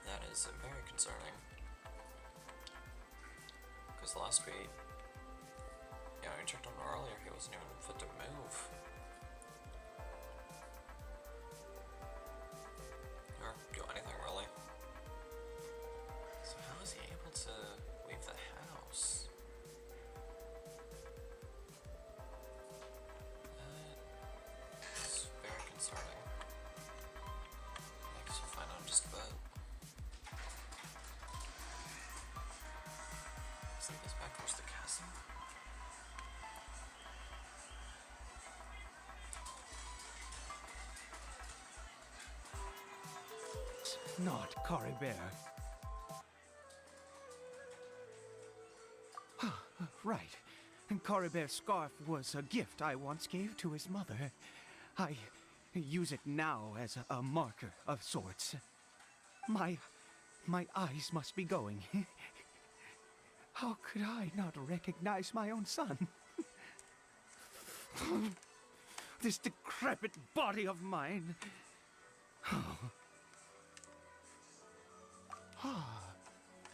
That is very concerning. Because last we, we checked on him earlier, he wasn't even fit to move. Or do anything, really. So how is he able to leave the house? That's very concerning. I guess we'll find out in just a bit. Does it goes back towards the castle? Not Coribert. Right. Coribert's scarf was a gift I once gave to his mother. I use it now as a marker of sorts. My eyes must be going. How could I not recognize my own son? This decrepit body of mine.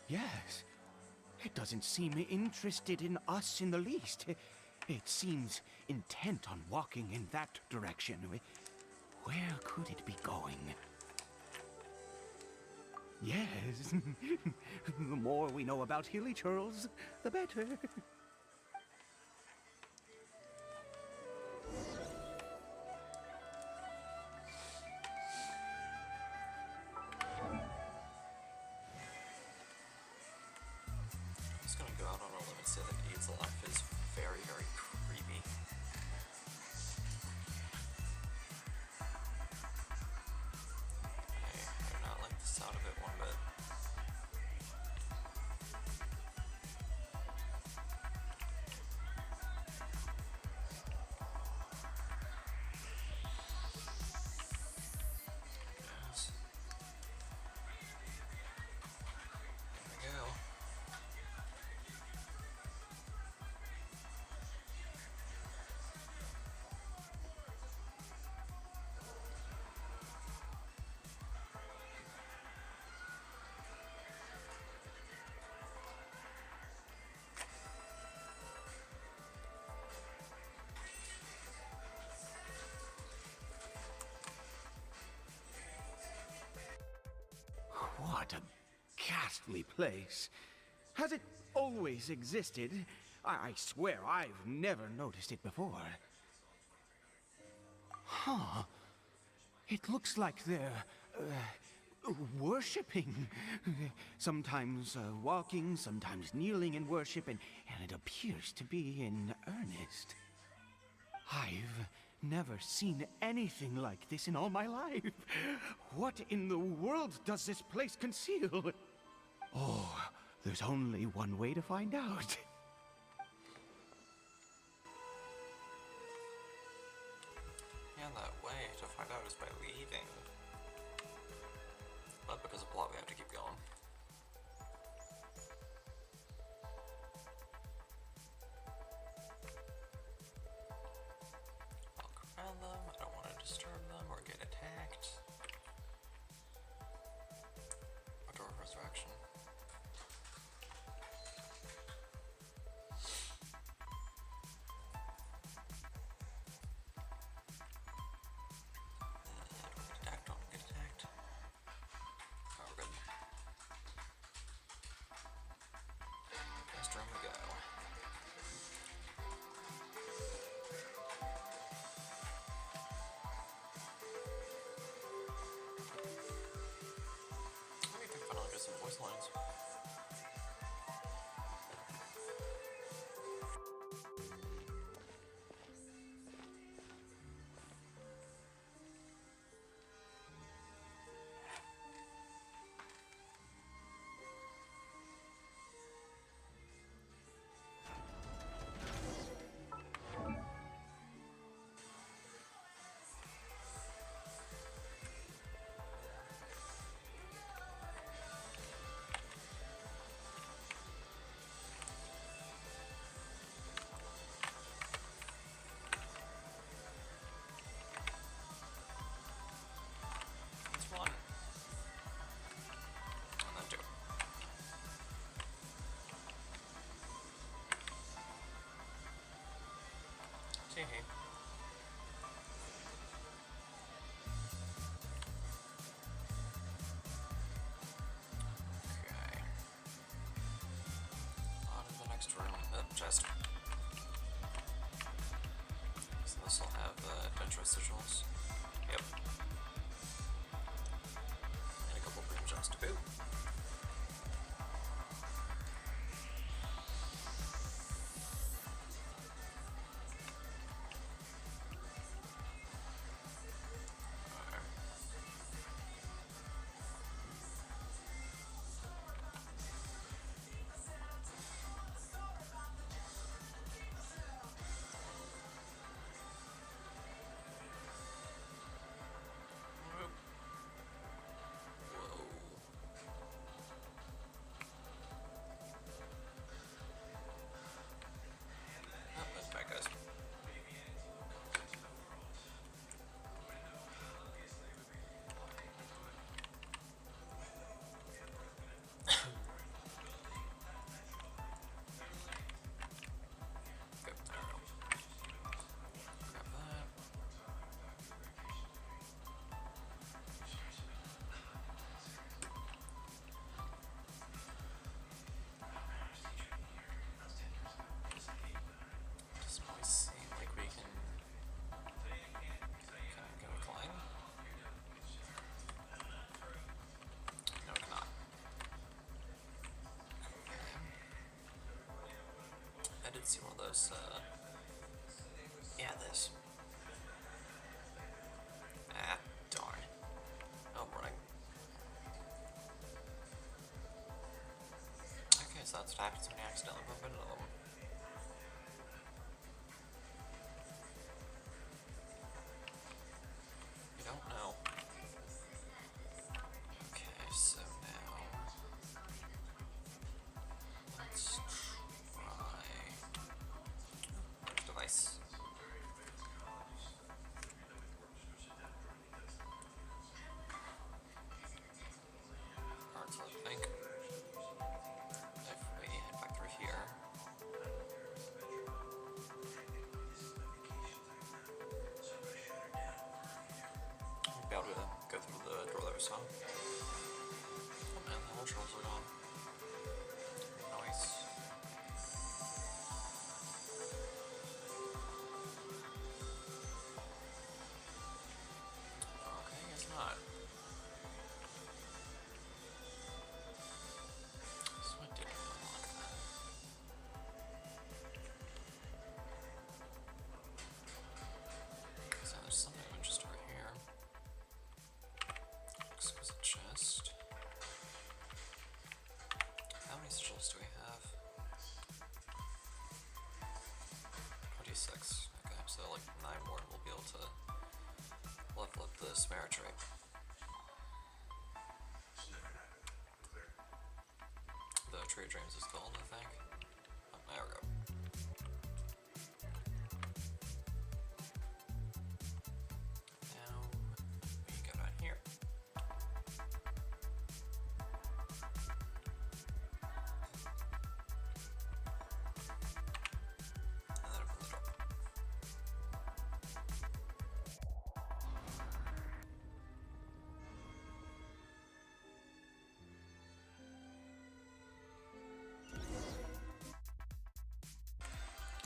Yes. It doesn't seem interested in us in the least. It seems intent on walking in that direction. Where could it be going? Yes. The more we know about hilly churls, the better. ghastly place. Has it always existed? I swear I've never noticed it before. Huh. It looks like they're worshipping. Sometimes walking, sometimes kneeling in worship, and it appears to be in earnest. I've never seen anything like this in all my life. What in the world does this place conceal? Oh, there's only one way to find out. Yeah, that way to find out is by leaving. But because of plot, we have to keep going. Walk around them. I don't want to disturb them or get attacked. A door of resurrection. Don't get attacked. Oh, we're good. Next room we go. We can finally get some voice lines. That's one. And then two. Tee-hee. Okay. On to the next room. Chest. So this will have adventure sigils. Yep. And a couple green gems to boot. Okay. Whoa. Oh, that's bad guys. Good, there we go. Grab that. Doesn't always seem like we can go climb. No, we cannot. I did see one of those, yeah, this. Ah, darn. Oh, I'm running. Okay, so that's what happens when you accidentally bump into them. You don't know. Okay, so now let's try device. Alright, so I think if we head back through here. We'll be able to go through the door that we saw. Oh man, the whole trolls are gone. 56. Okay, so like 9 more and we'll be able to level up this merit trait. The Tree of Dreams is called, I think. Oh, there we go. Now, we go down here. And then open the door.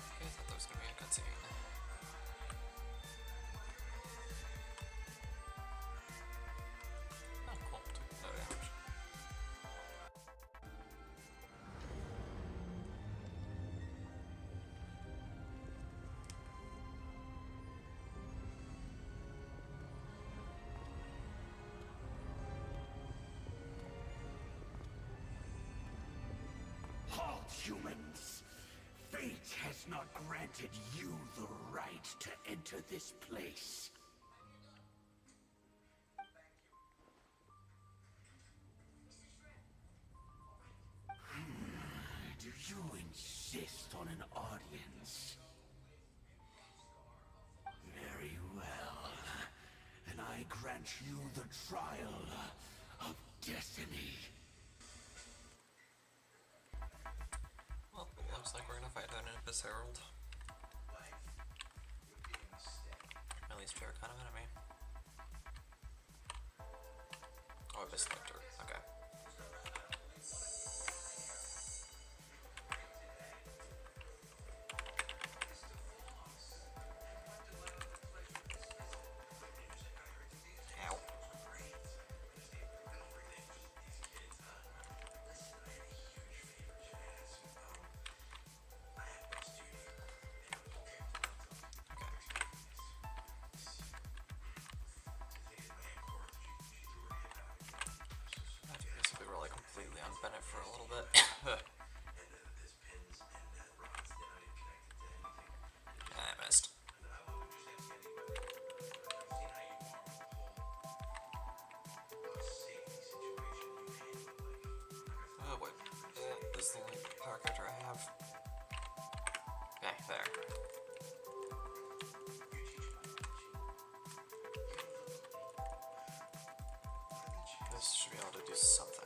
Okay, I thought that was gonna be a cutscene. Oh, cool. Took no damage. Halt, humans! Fate has not granted you the right to enter this place. Do you insist on an audience? Very well. Then I grant you the trial of destiny. Well, it looks like we're gonna fight an Abyss Herald. At least we're kind of enemy. Oh, Abyss Lecter. Okay. Ow. Basically, we're like completely unbent for a little bit. I missed. Oh wait, this is the only power character I have. Okay, there. This should be able to do something.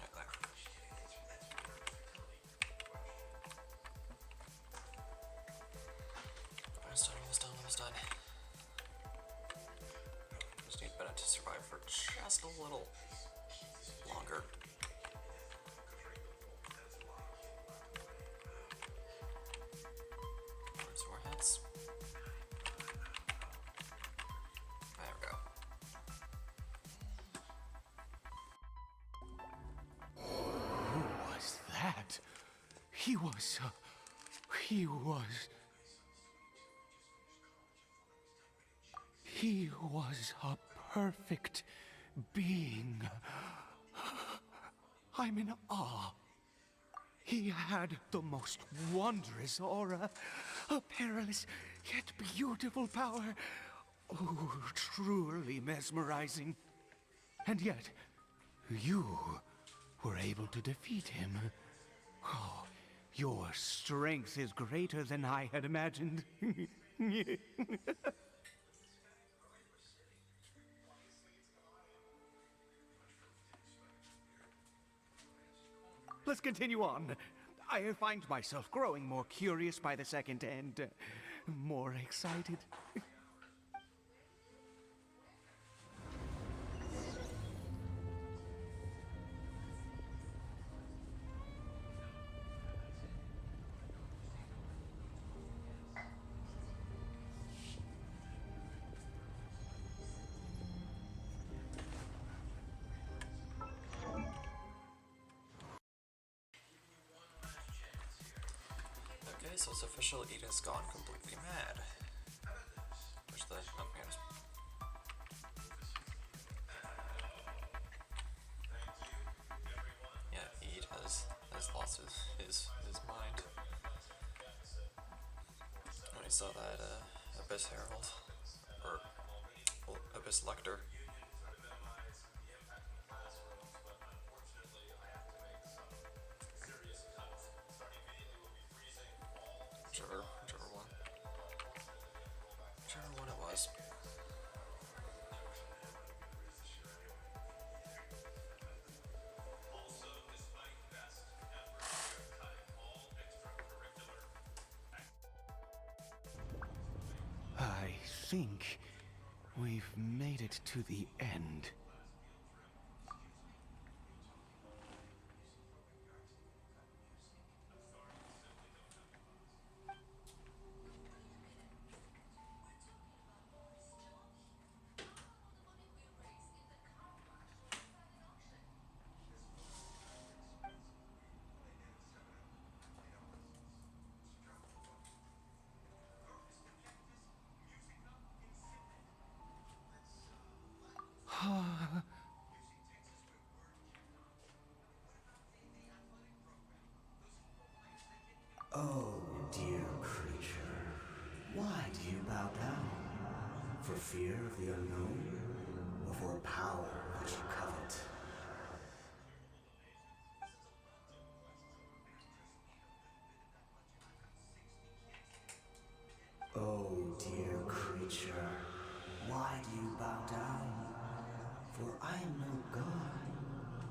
Right there. Almost done, almost done. Just need Bennett to survive for just a little longer. Some more hits. There we go. Who was that? He was a perfect being. I'm in awe. He had the most wondrous aura, a perilous yet beautiful power. Oh, truly mesmerizing. And yet, you were able to defeat him. Oh, your strength is greater than I had imagined. Let's continue on. I find myself growing more curious by the second and more excited. Okay, so it's official, Eden's gone completely mad. Where's the... oh, here's... saw that Abyss Herald, or well, Abyss Lector. Whichever one it was. I think we've made it to the end. Oh, dear creature, why do you bow down? For fear of the unknown, or for power that you covet? Oh, dear creature, why do you bow down? For I am no god,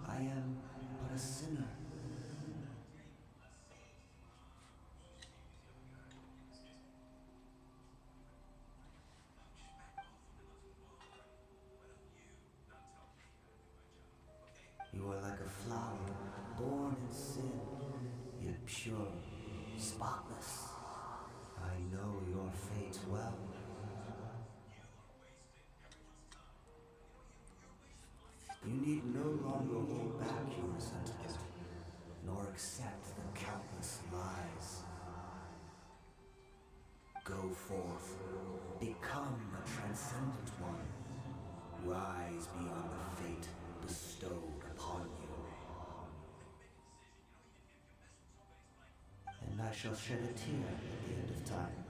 I am but a sinner. You are like a flower, born in sin, yet pure, spotless. I know your fate well. You need no longer hold back your resentment, nor accept the countless lies. Go forth, become a transcendent one. Rise beyond the fate bestowed upon you. And I shall shed a tear at the end of time,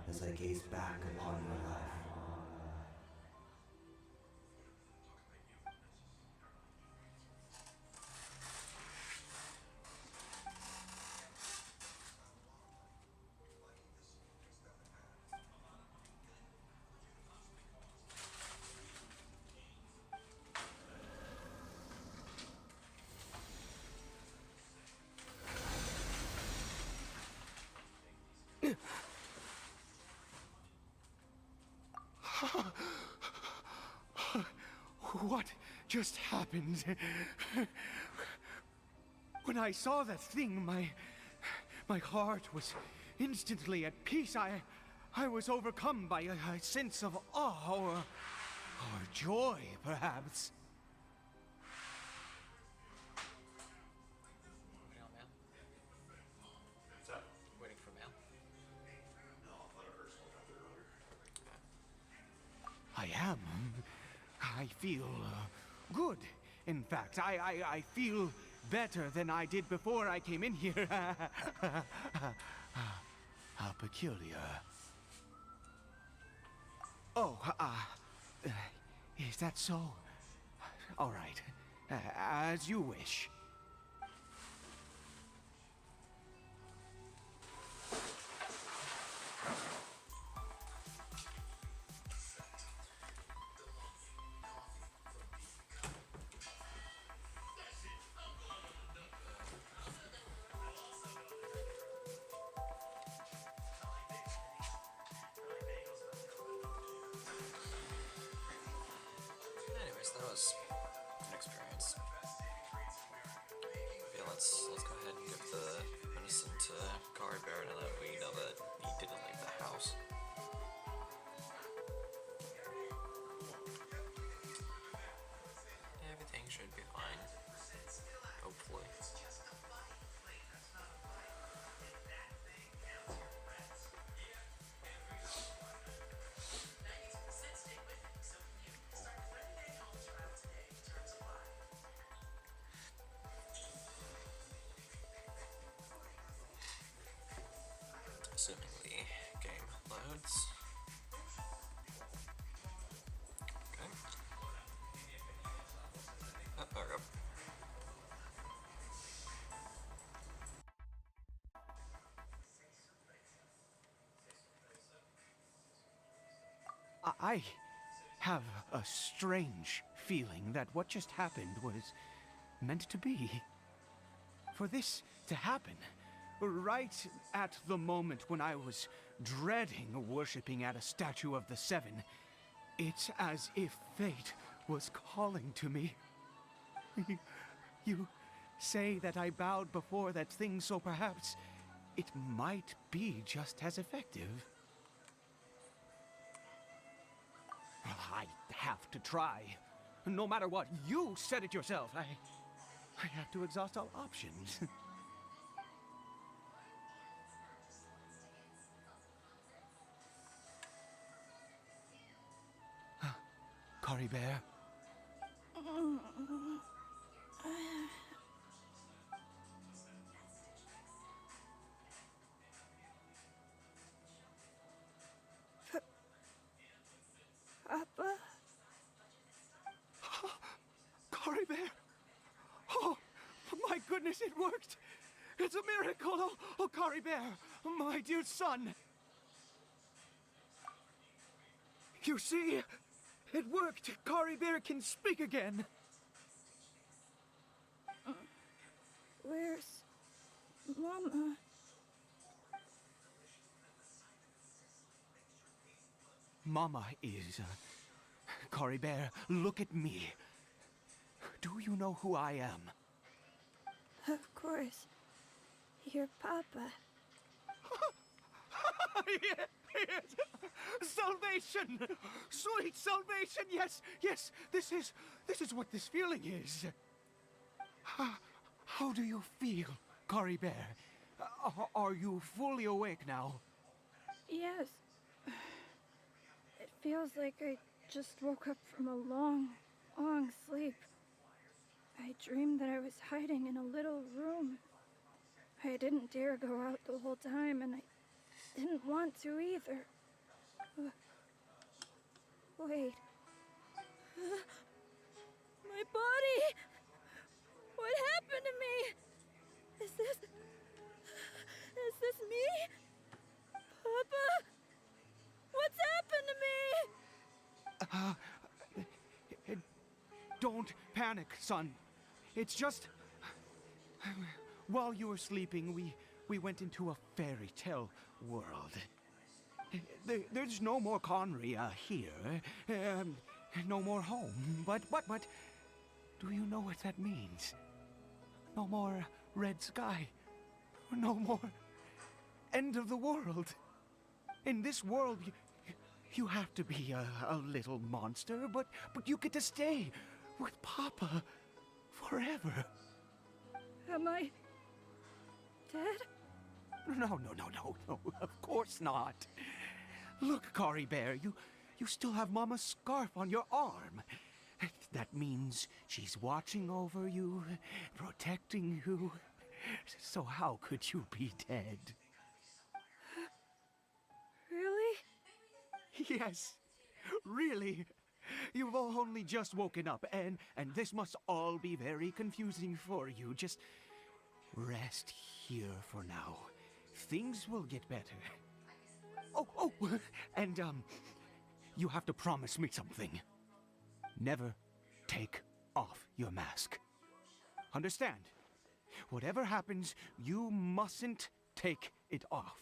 as I gaze back upon your life. What just happened? When I saw that thing, my heart was instantly at peace. I was overcome by a sense of awe or joy, perhaps. Waiting on mail? What's that? Waiting for mail? No, I thought I heard someone out there earlier. I am. I feel good. In fact, I feel better than I did before I came in here. How peculiar. Oh, is that so? All right. As you wish. Anyways, that was an experience. Yeah, let's go ahead and give the medicine to Kari Bear now that we know that he didn't leave the house. Everything should be fine. Hopefully. Assuming the game I have a strange feeling that what just happened was meant to be. For this to happen, right at the moment when I was dreading worshipping at a statue of the Seven, it's as if fate was calling to me. You say that I bowed before that thing, so perhaps it might be just as effective. Well, I have to try. No matter what, you said it yourself. I have to exhaust all options. Cory Bear. Papa? Cory Bear! Oh, my goodness, it worked! It's a miracle! Oh, Cory Bear, my dear son! You see, it worked! Cory Bear can speak again! Where's Mama? Mama is... Cory Bear, look at me. Do you know who I am? Of course. Your Papa. Yes! Salvation! Sweet salvation! Yes, yes! This is what this feeling is. How do you feel, Cory Bear? Are you fully awake now? Yes. It feels like I just woke up from a long, long sleep. I dreamed that I was hiding in a little room. I didn't dare go out the whole time, and I didn't want to either. Wait. My body! What happened to me? Is this me? Papa? What's happened to me? Don't panic, son. It's just... While you were sleeping, we went into a fairy tale world. There's no more Conria here. No more home. But, do you know what that means? No more red sky. No more end of the world. In this world, you have to be a little monster, but you get to stay with Papa forever. Am I dead? No, of course not. Look, Cory Bear, you still have Mama's scarf on your arm. That means she's watching over you, protecting you. So how could you be dead? Really? Yes, really. You've only just woken up, and this must all be very confusing for you. Just rest here for now. Things will get better. Oh, and, you have to promise me something. Never take off your mask. Understand? Whatever happens, you mustn't take it off.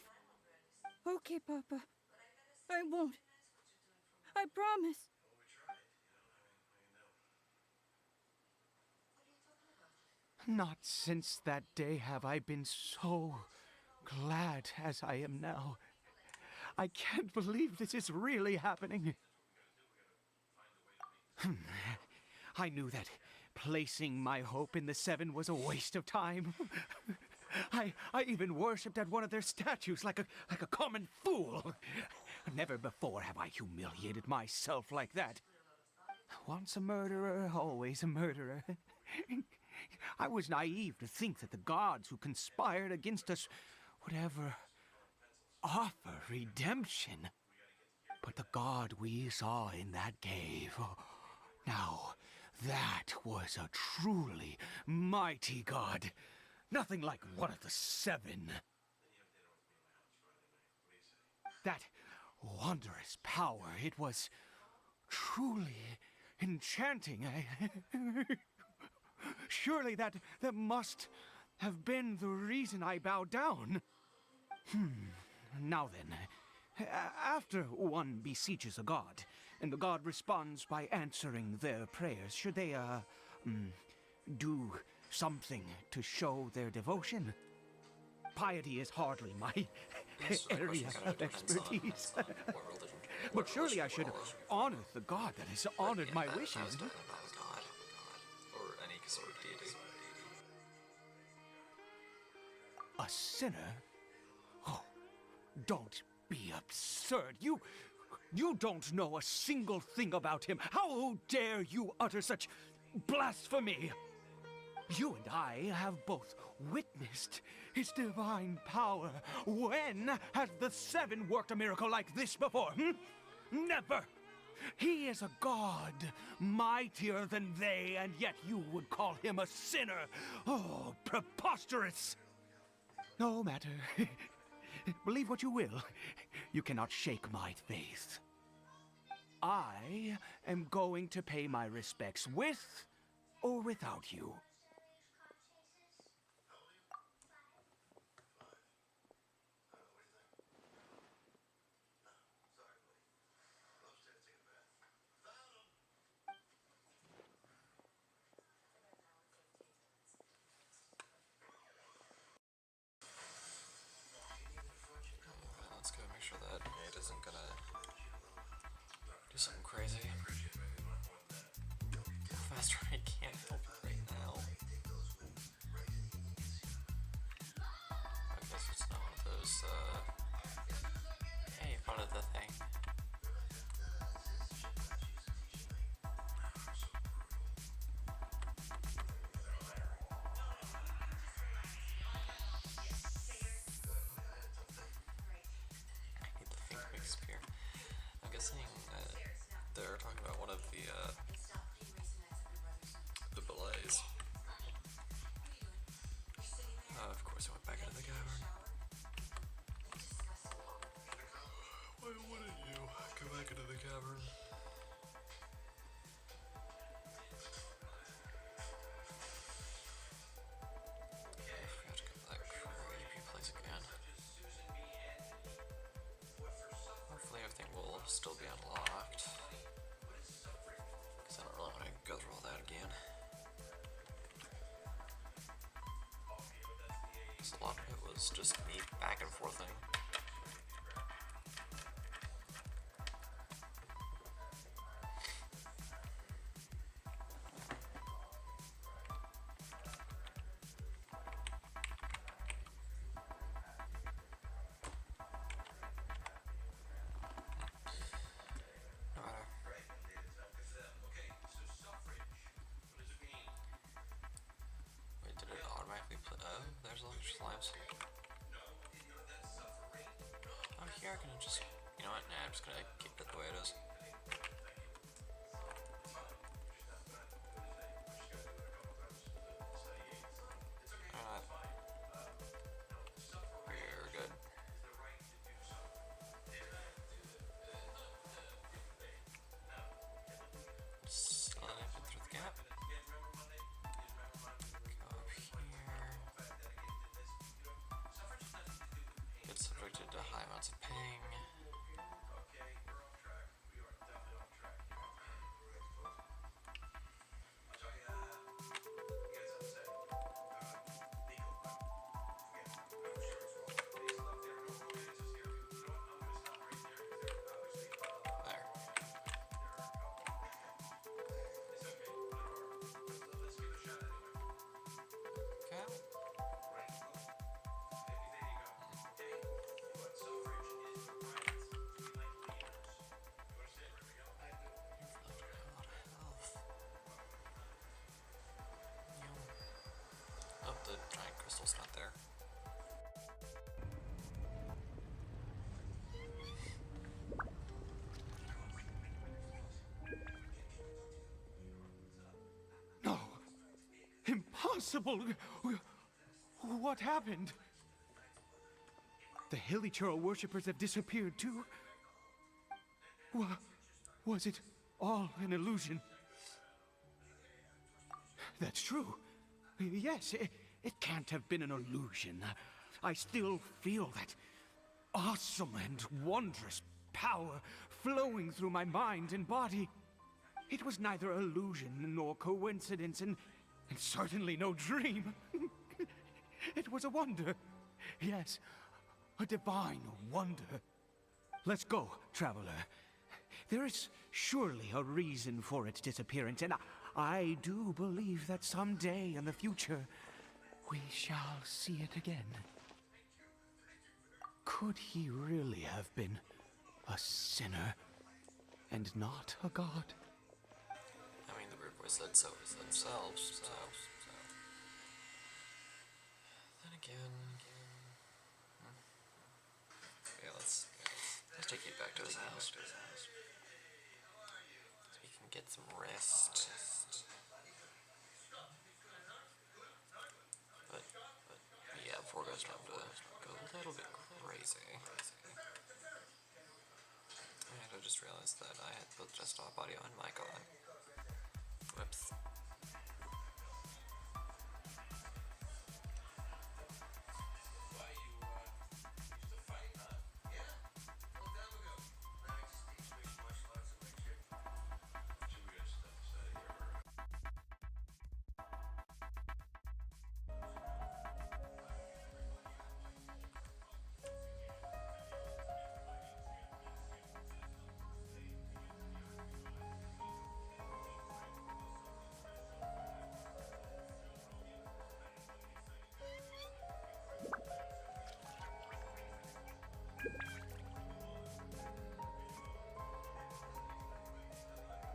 Okay, Papa. I won't. I promise. Not since that day have I been so glad as I am now. I can't believe this is really happening. I knew that placing my hope in the Seven was a waste of time. I even worshipped at one of their statues like a common fool. Never before have I humiliated myself like that. Once a murderer, always a murderer. I was naive to think that the gods who conspired against us would ever offer redemption. But the God we saw in that cave, now that was a truly mighty God. Nothing like one of the Seven. That wondrous power, it was truly enchanting. Surely that must have been the reason I bowed down. Now then, after one beseeches a god, and the god responds by answering their prayers, should they, do something to show their devotion? Piety is hardly my area of expertise. But surely I should honor the god that has honored my wishes. God. Or any sort of deity. A sinner? Oh, don't be absurd. You don't know a single thing about him. How dare you utter such blasphemy? You and I have both witnessed his divine power. When has the Seven worked a miracle like this before? Never! He is a god, mightier than they, and yet you would call him a sinner. Oh, preposterous! No matter. Believe what you will. You cannot shake my faith. I am going to pay my respects with or without you. Let's go make sure that it isn't gonna do something crazy. Faster, I can't help it right now. I guess it's not one of those, hey, part of the thing. I'm guessing they're talking about one of the belays. Of course, I went back into the cavern. Why wouldn't you go back into the cavern? I forgot to go to that creepy place again. Hopefully everything will still be unlocked. Because I don't really want to go through all that again. Because a lot of it was just me back and forthing. Wait, did it automatically play? Oh, there's a lot of slimes. Oh, here I can just, you know what? Nah, I'm just gonna keep it the way it is. Alright. We're good. Slide in through the gap. Go up here. Get subjected to high amounts of ping. There. Okay. Oh, the giant crystal's not there. No! Impossible! What happened? The Hilichurl worshippers have disappeared too? Was it all an illusion. That's true. Yes, it can't have been an illusion. I still feel that awesome and wondrous power flowing through my mind and body. It was neither illusion nor coincidence, and certainly no dream. It was a wonder. Yes, a divine wonder. Let's go, traveler. There is surely a reason for its disappearance, and I do believe that someday in the future, we shall see it again. Could he really have been a sinner and not a god? I mean, the Weird Boys said so themselves, so. Then again. Yeah, let's take you back to his house. So we can get some rest. But yeah, before it goes time to go a little bit crazy. And I just realized that I had both desktop audio and mic on. Whoops.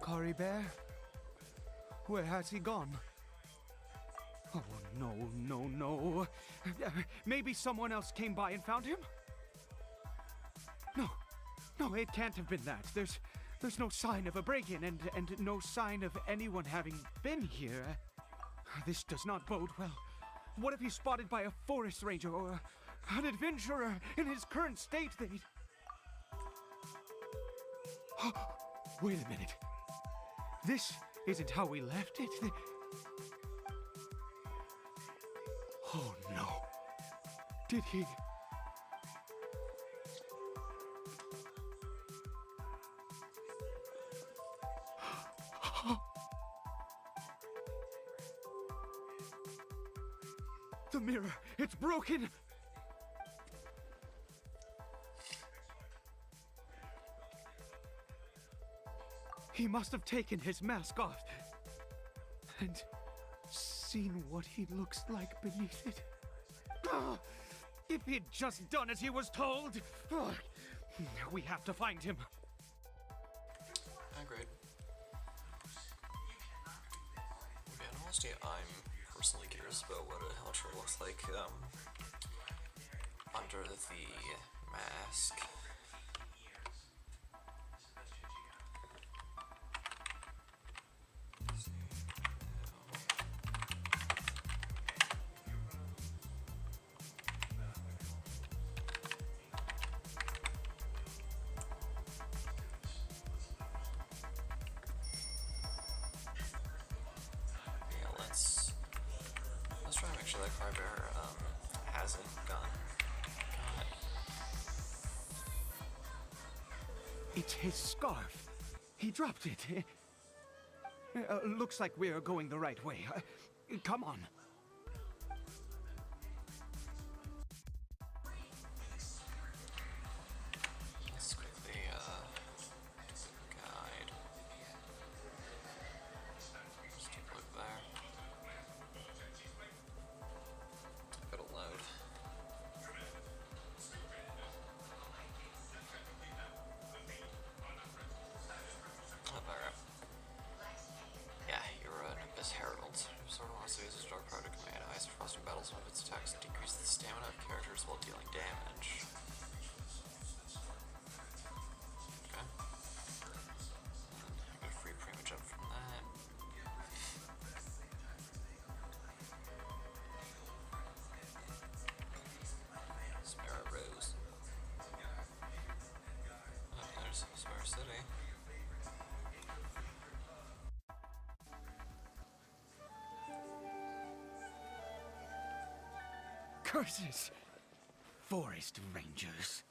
Cory Bear? Where has he gone? Oh, no. Maybe someone else came by and found him? No, it can't have been that. There's no sign of a break-in and no sign of anyone having been here. This does not bode well. What if he's spotted by a forest ranger or an adventurer in his current state? Wait a minute. This isn't how we left it. Oh no. Did he? The mirror, it's broken. He must have taken his mask off and seen what he looks like beneath it. If he'd just done as he was told! We have to find him. Agreed. In honesty, I'm personally curious about what a Helltree looks like under the mask. Let's try to make sure that Crybear hasn't gone. It's his scarf. He dropped it. Looks like we're going the right way. Come on. Let's quickly guide. Just take a look there. It'll load. Alright. Yeah, you're an Abyss Herald. Sort of wants to use his dark power to command ice and frost in battles. One of its attacks decrease the stamina of characters while dealing damage. Okay. I got a free prima jump from that. Sparrow Rose. Oh, there's Sparrow City. Curses! Forest rangers.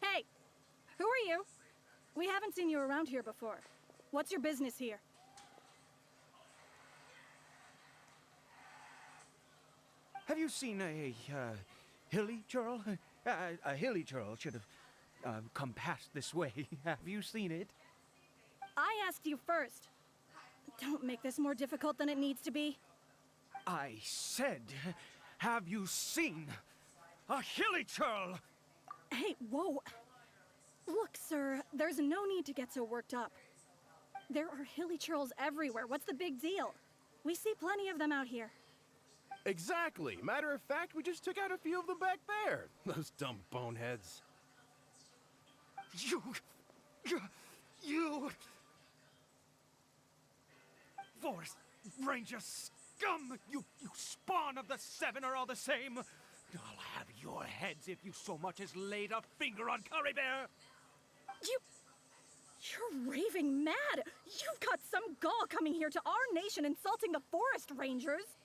Hey! Who are you? We haven't seen you around here before. What's your business here? Have you seen a hilly churl? A hilly churl should have come past this way. Have you seen it? I asked you first. Don't make this more difficult than it needs to be. I said, have you seen a hilly churl? Hey, whoa! Look, sir, there's no need to get so worked up. There are hilly churls everywhere. What's the big deal? We see plenty of them out here. Exactly. Matter of fact, we just took out a few of them back there. Those dumb boneheads. You... Forest Ranger scum! You spawn of the Seven are all the same! I'll have your heads if you so much as laid a finger on Curry Bear! You're raving mad! You've got some gall coming here to our nation insulting the Forest Rangers!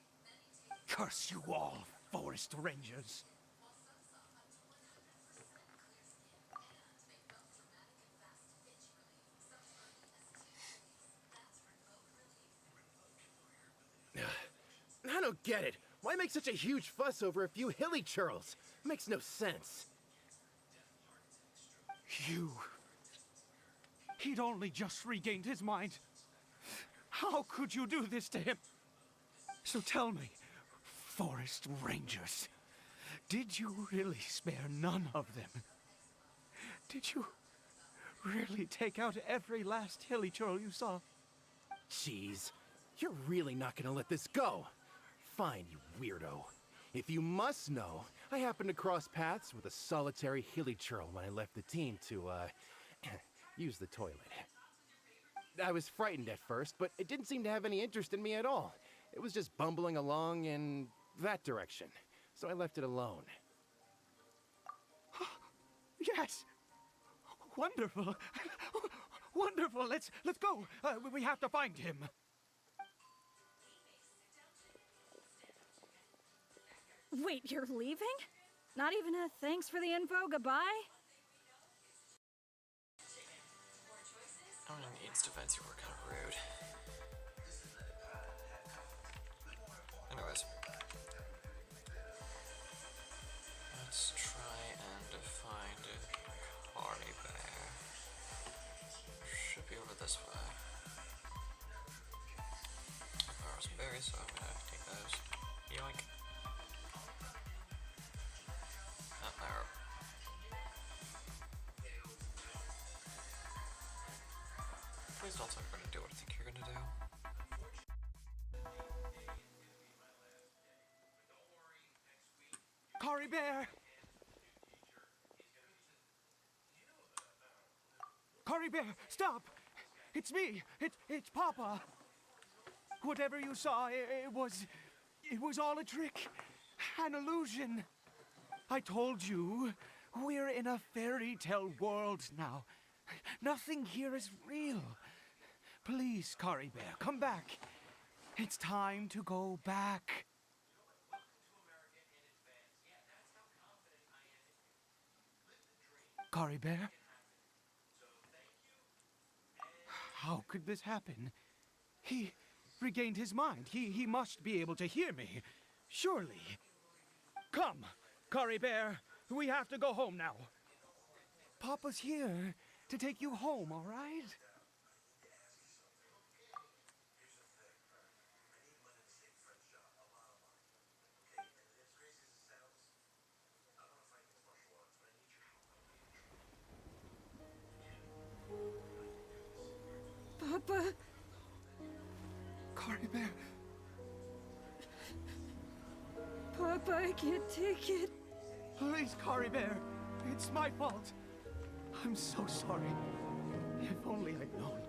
Curse you all, Forest Rangers! I don't get it. Why make such a huge fuss over a few hilly churls? Makes no sense. He'd only just regained his mind. How could you do this to him? So tell me, Forest Rangers, did you really spare none of them? Did you really take out every last hilly churl you saw? Jeez, you're really not gonna let this go. Fine, you weirdo. If you must know, I happened to cross paths with a solitary hilly churl when I left the team to, use the toilet. I was frightened at first, but it didn't seem to have any interest in me at all. It was just bumbling along in that direction, so I left it alone. Yes! Wonderful! Wonderful! Let's go! We have to find him! Wait, you're leaving? Not even a thanks for the info, goodbye? I mean, in Eaton's defense, you were kind of rude. Anyways. Let's try and find Carney Bear. Should be over this way. There are some berries, so I'm gonna take those. Yoink. Not there. Please don't tell me you're gonna do what I think you're gonna do. Cory Bear! Cory Bear, stop! It's me! It's Papa! Whatever you saw, it was all a trick. An illusion. I told you, we're in a fairy tale world now. Nothing here is real. Please, Cory Bear, come back. It's time to go back. Cory Bear? How could this happen? He regained his mind. He must be able to hear me. Surely. Come, Cory Bear. We have to go home now. Papa's here to take you home, all right? Papa. Cory Bear. Papa, I can't take it. Please, Cory Bear. It's my fault. I'm so sorry. If only I'd known.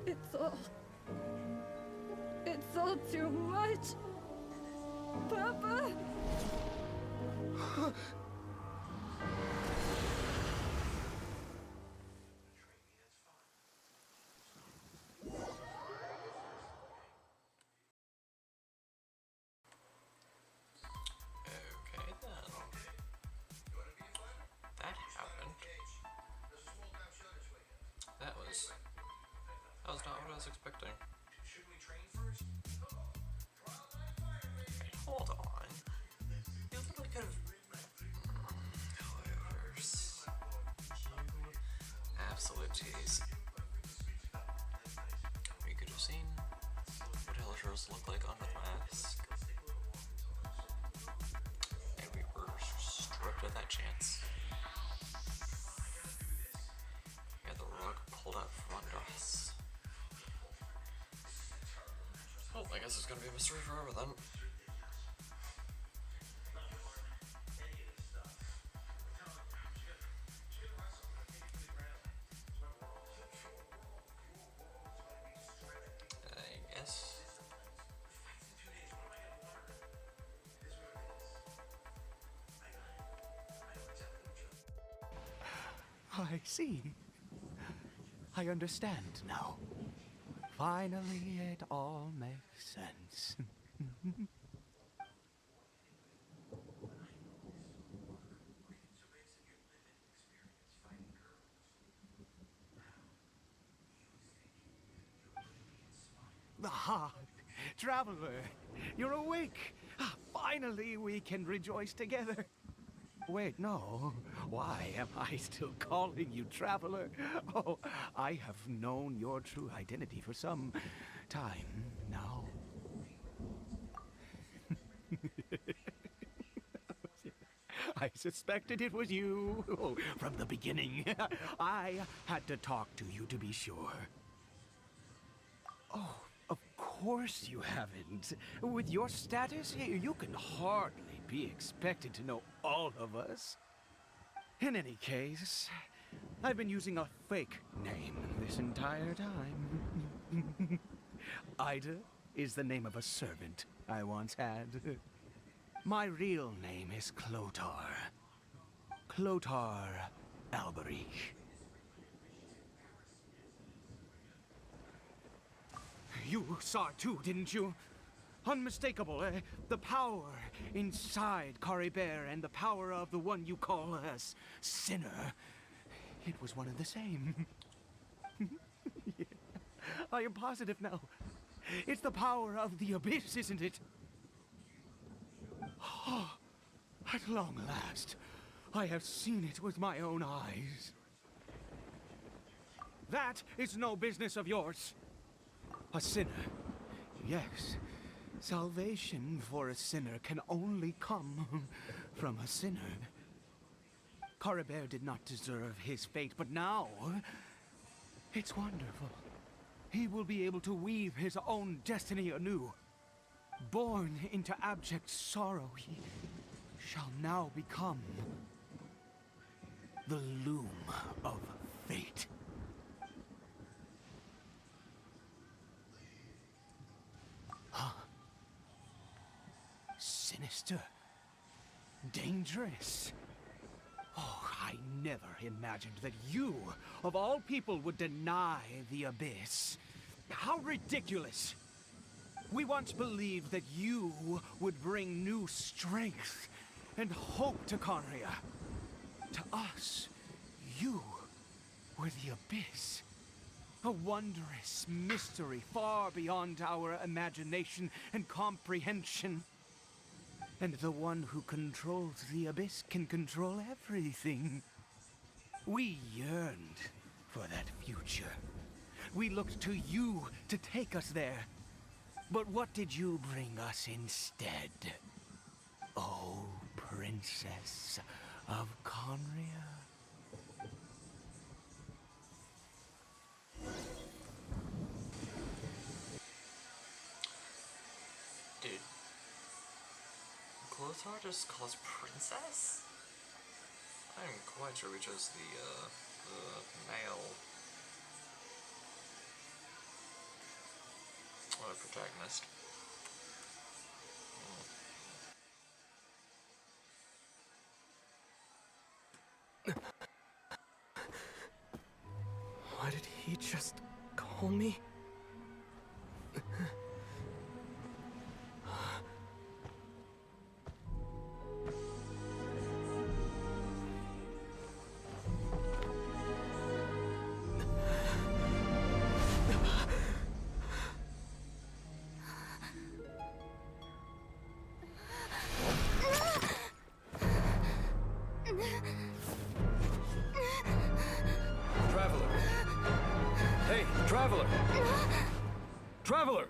It's all too much. Papa! Jeez. We could have seen what Hillagers look like under the mask. And we were stripped of that chance. We had the rug pulled out from under us. Well, I guess it's gonna be a mystery forever then. I guess. I see. I understand now. Finally, it all makes sense. Ah, traveler, you're awake. Finally, we can rejoice together. Wait, no. Why am I still calling you traveler? Oh, I have known your true identity for some time now. I suspected it was you. Oh, from the beginning. I had to talk to you to be sure. Oh, of course you haven't. With your status, you can hardly be expected to know all of us. In any case, I've been using a fake name this entire time. Ida is the name of a servant I once had. My real name is Clotar. Clotar Alberich. You saw it too, didn't you? Unmistakable, eh? The power inside Caribert and the power of the one you call a sinner. It was one and the same. Yeah. I am positive now. It's the power of the abyss, isn't it? Oh, at long last, I have seen it with my own eyes. That is no business of yours. A sinner, yes. Salvation for a sinner can only come from a sinner. Caribert did not deserve his fate, but now it's wonderful. He will be able to weave his own destiny anew. Born into abject sorrow, he shall now become the loom of fate. Sinister. Dangerous. Oh, I never imagined that you, of all people, would deny the abyss. How ridiculous! We once believed that you would bring new strength and hope to Conria. To us, you were the abyss. A wondrous mystery far beyond our imagination and comprehension. And the one who controls the abyss can control everything. We yearned for that future. We looked to you to take us there. But what did you bring us instead? Oh, Princess of Conria. Dude. Clothar just calls princess? I'm quite sure we chose the male protagonist. Why did he just call me? Traveler, Traveler! Traveler!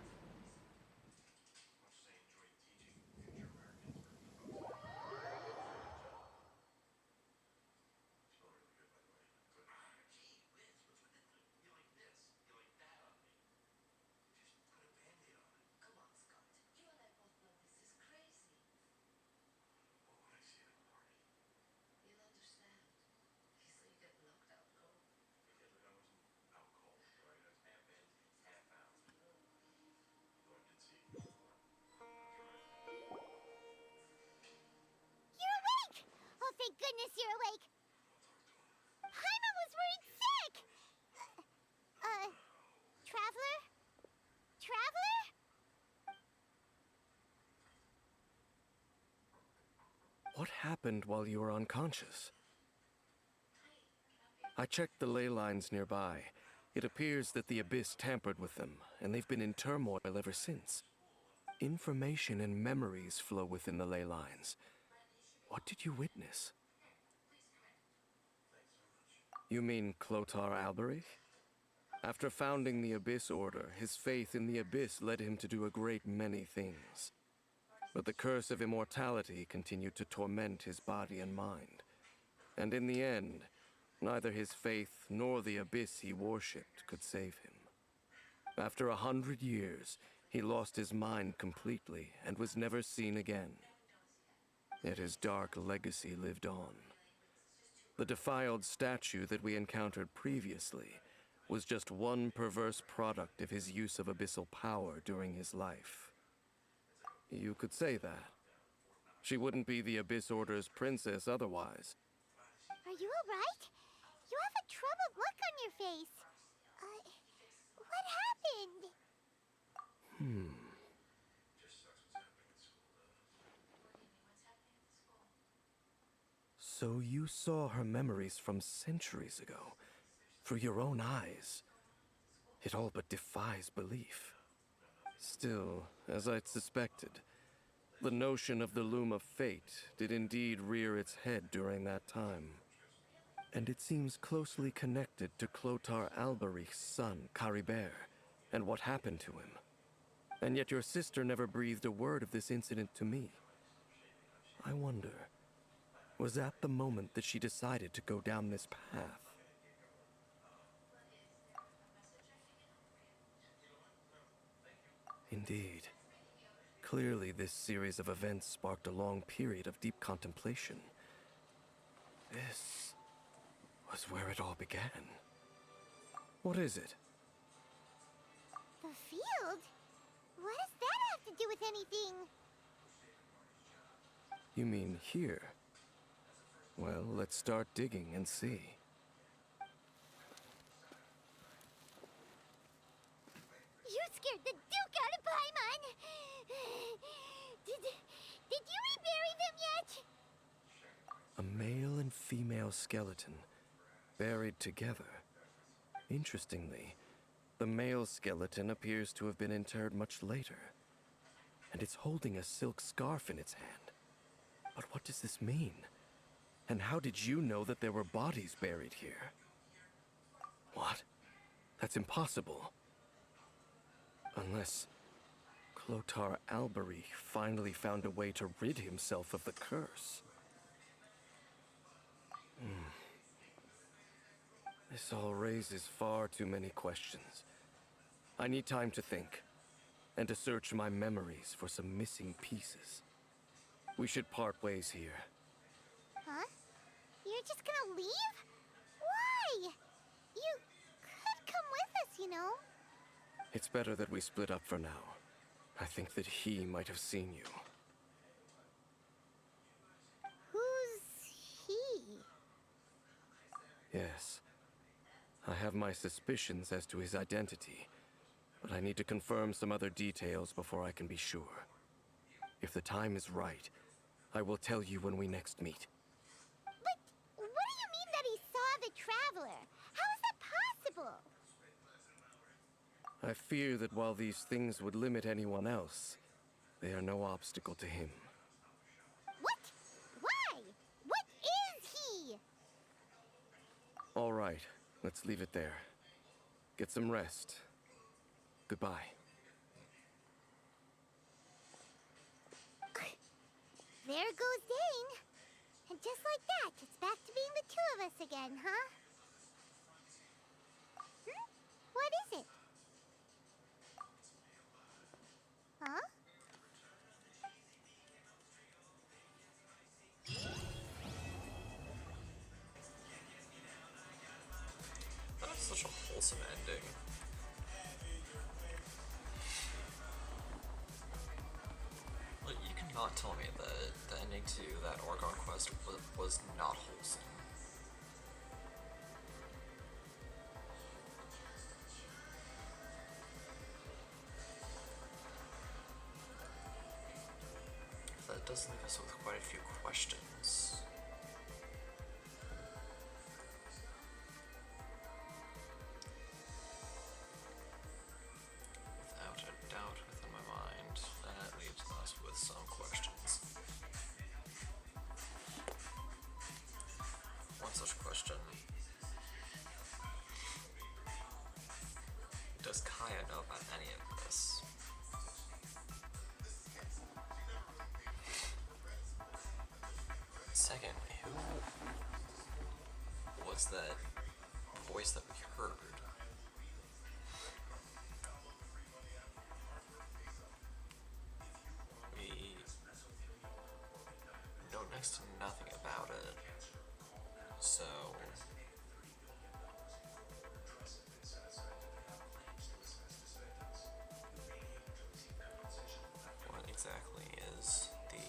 You're awake! Oh, thank goodness you're awake! Paimon was worried sick! Traveler? Traveler? What happened while you were unconscious? I checked the ley lines nearby. It appears that the Abyss tampered with them, and they've been in turmoil ever since. Information and memories flow within the ley lines. What did you witness? You mean Clotar Alberich? After founding the Abyss Order, his faith in the Abyss led him to do a great many things. But the curse of immortality continued to torment his body and mind. And in the end, neither his faith nor the Abyss he worshipped could save him. After 100 years, he lost his mind completely and was never seen again. Yet his dark legacy lived on. The defiled statue that we encountered previously was just one perverse product of his use of abyssal power during his life. You could say that. She wouldn't be the Abyss Order's princess otherwise. Are you alright? You have a troubled look on your face. What happened? So you saw her memories from centuries ago, through your own eyes. It all but defies belief. Still, as I'd suspected, the notion of the Loom of Fate did indeed rear its head during that time. And it seems closely connected to Clotar Alberich's son, Caribert, and what happened to him. And yet your sister never breathed a word of this incident to me. I wonder, was that the moment that she decided to go down this path? Indeed. Clearly, this series of events sparked a long period of deep contemplation. This was where it all began. What is it? The field? What does that have to do with anything? You mean here? Well, let's start digging and see. You scared the Duke out of Paimon! Did you rebury them yet? A male and female skeleton, buried together. Interestingly, the male skeleton appears to have been interred much later, and it's holding a silk scarf in its hand. But what does this mean? And how did you know that there were bodies buried here? What? That's impossible. Unless Clotar Alberich finally found a way to rid himself of the curse. This all raises far too many questions. I need time to think, and to search my memories for some missing pieces. We should part ways here. Huh? You're just gonna leave? Why? You could come with us, you know. It's better that we split up for now. I think that he might have seen you. Who's he? Yes. I have my suspicions as to his identity, but I need to confirm some other details before I can be sure. If the time is right, I will tell you when we next meet. But what do you mean that he saw the Traveler? How is that possible? I fear that while these things would limit anyone else, they are no obstacle to him. What? Why? What is he? All right, let's leave it there. Get some rest, Goodbye. There goes Dane. And just like that, it's back to being the two of us again, huh? What is it? Huh? That is such a wholesome ending. Like, you cannot tell me that the ending to that Oregon quest was not wholesome. That does leave us with quite a few questions. Without a doubt within my mind, that leaves us with some questions. One such question. Does Kaya know about any of this? Second, who was that voice that we heard? We know next to nothing about it, so what exactly is the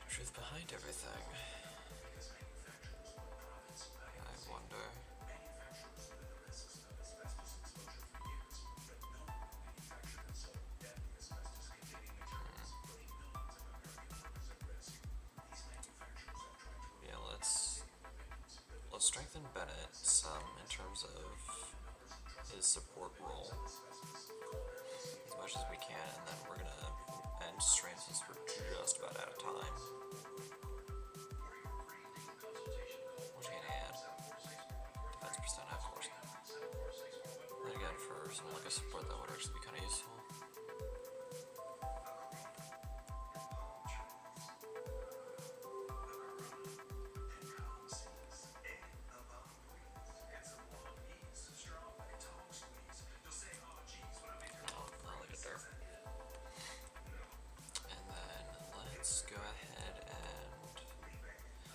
truth behind everything? I wonder. Yeah, let's strengthen Bennett some in terms of his support role as much as we can, and then we're gonna end strain since we're just about out of time. What you gonna add? Defense percent, of course. Then again, for someone like a support, that would actually be kind of useful. I'll leave it there. And then let's go ahead and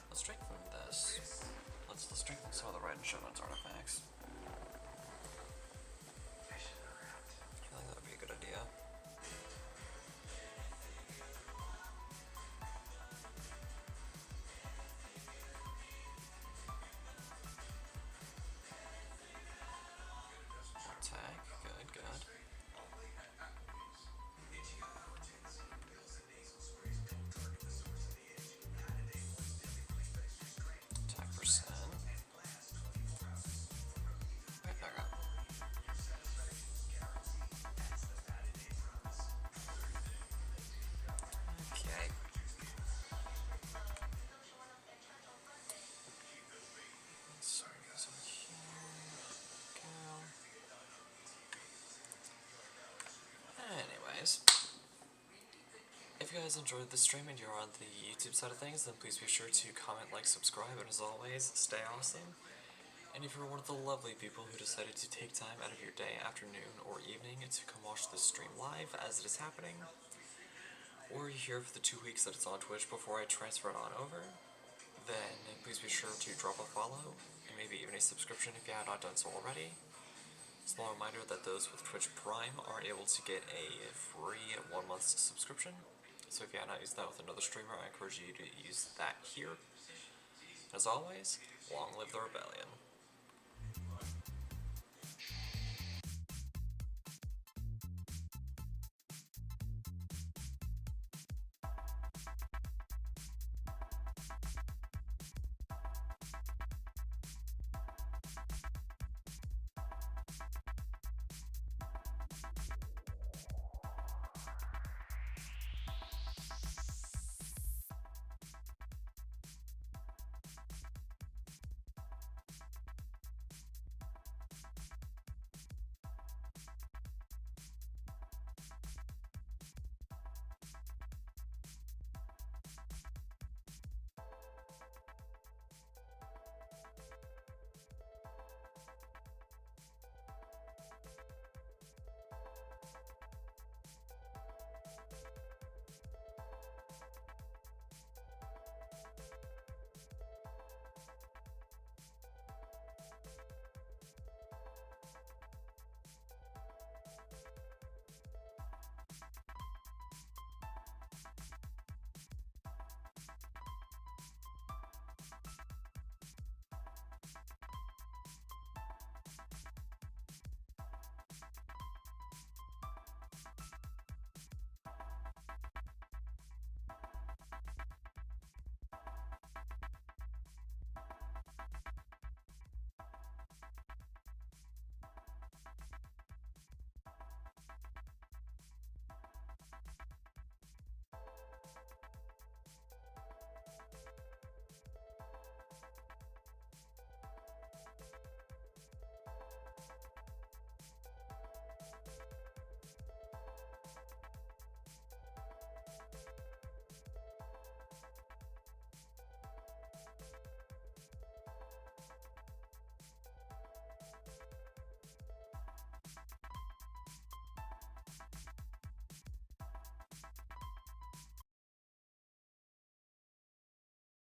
let's strengthen this. Let's strengthen some of the Red and Shogun's artifacts. I think that would be a good idea. Attack, good. Attack percent. Right back up. Okay. Sorry guys, over here. Go. Anyways, if you guys enjoyed this stream and you're on the YouTube side of things, then please be sure to comment, like, subscribe, and as always, stay awesome. And if you're one of the lovely people who decided to take time out of your day, afternoon, or evening to come watch this stream live as it is happening, or you're here for the 2 weeks that it's on Twitch before I transfer it on over, then please be sure to drop a follow, and maybe even a subscription if you have not done so already. Small reminder that those with Twitch Prime are able to get a free 1 month subscription. So if you have not used that with another streamer, I encourage you to use that here. As always, long live the rebellion.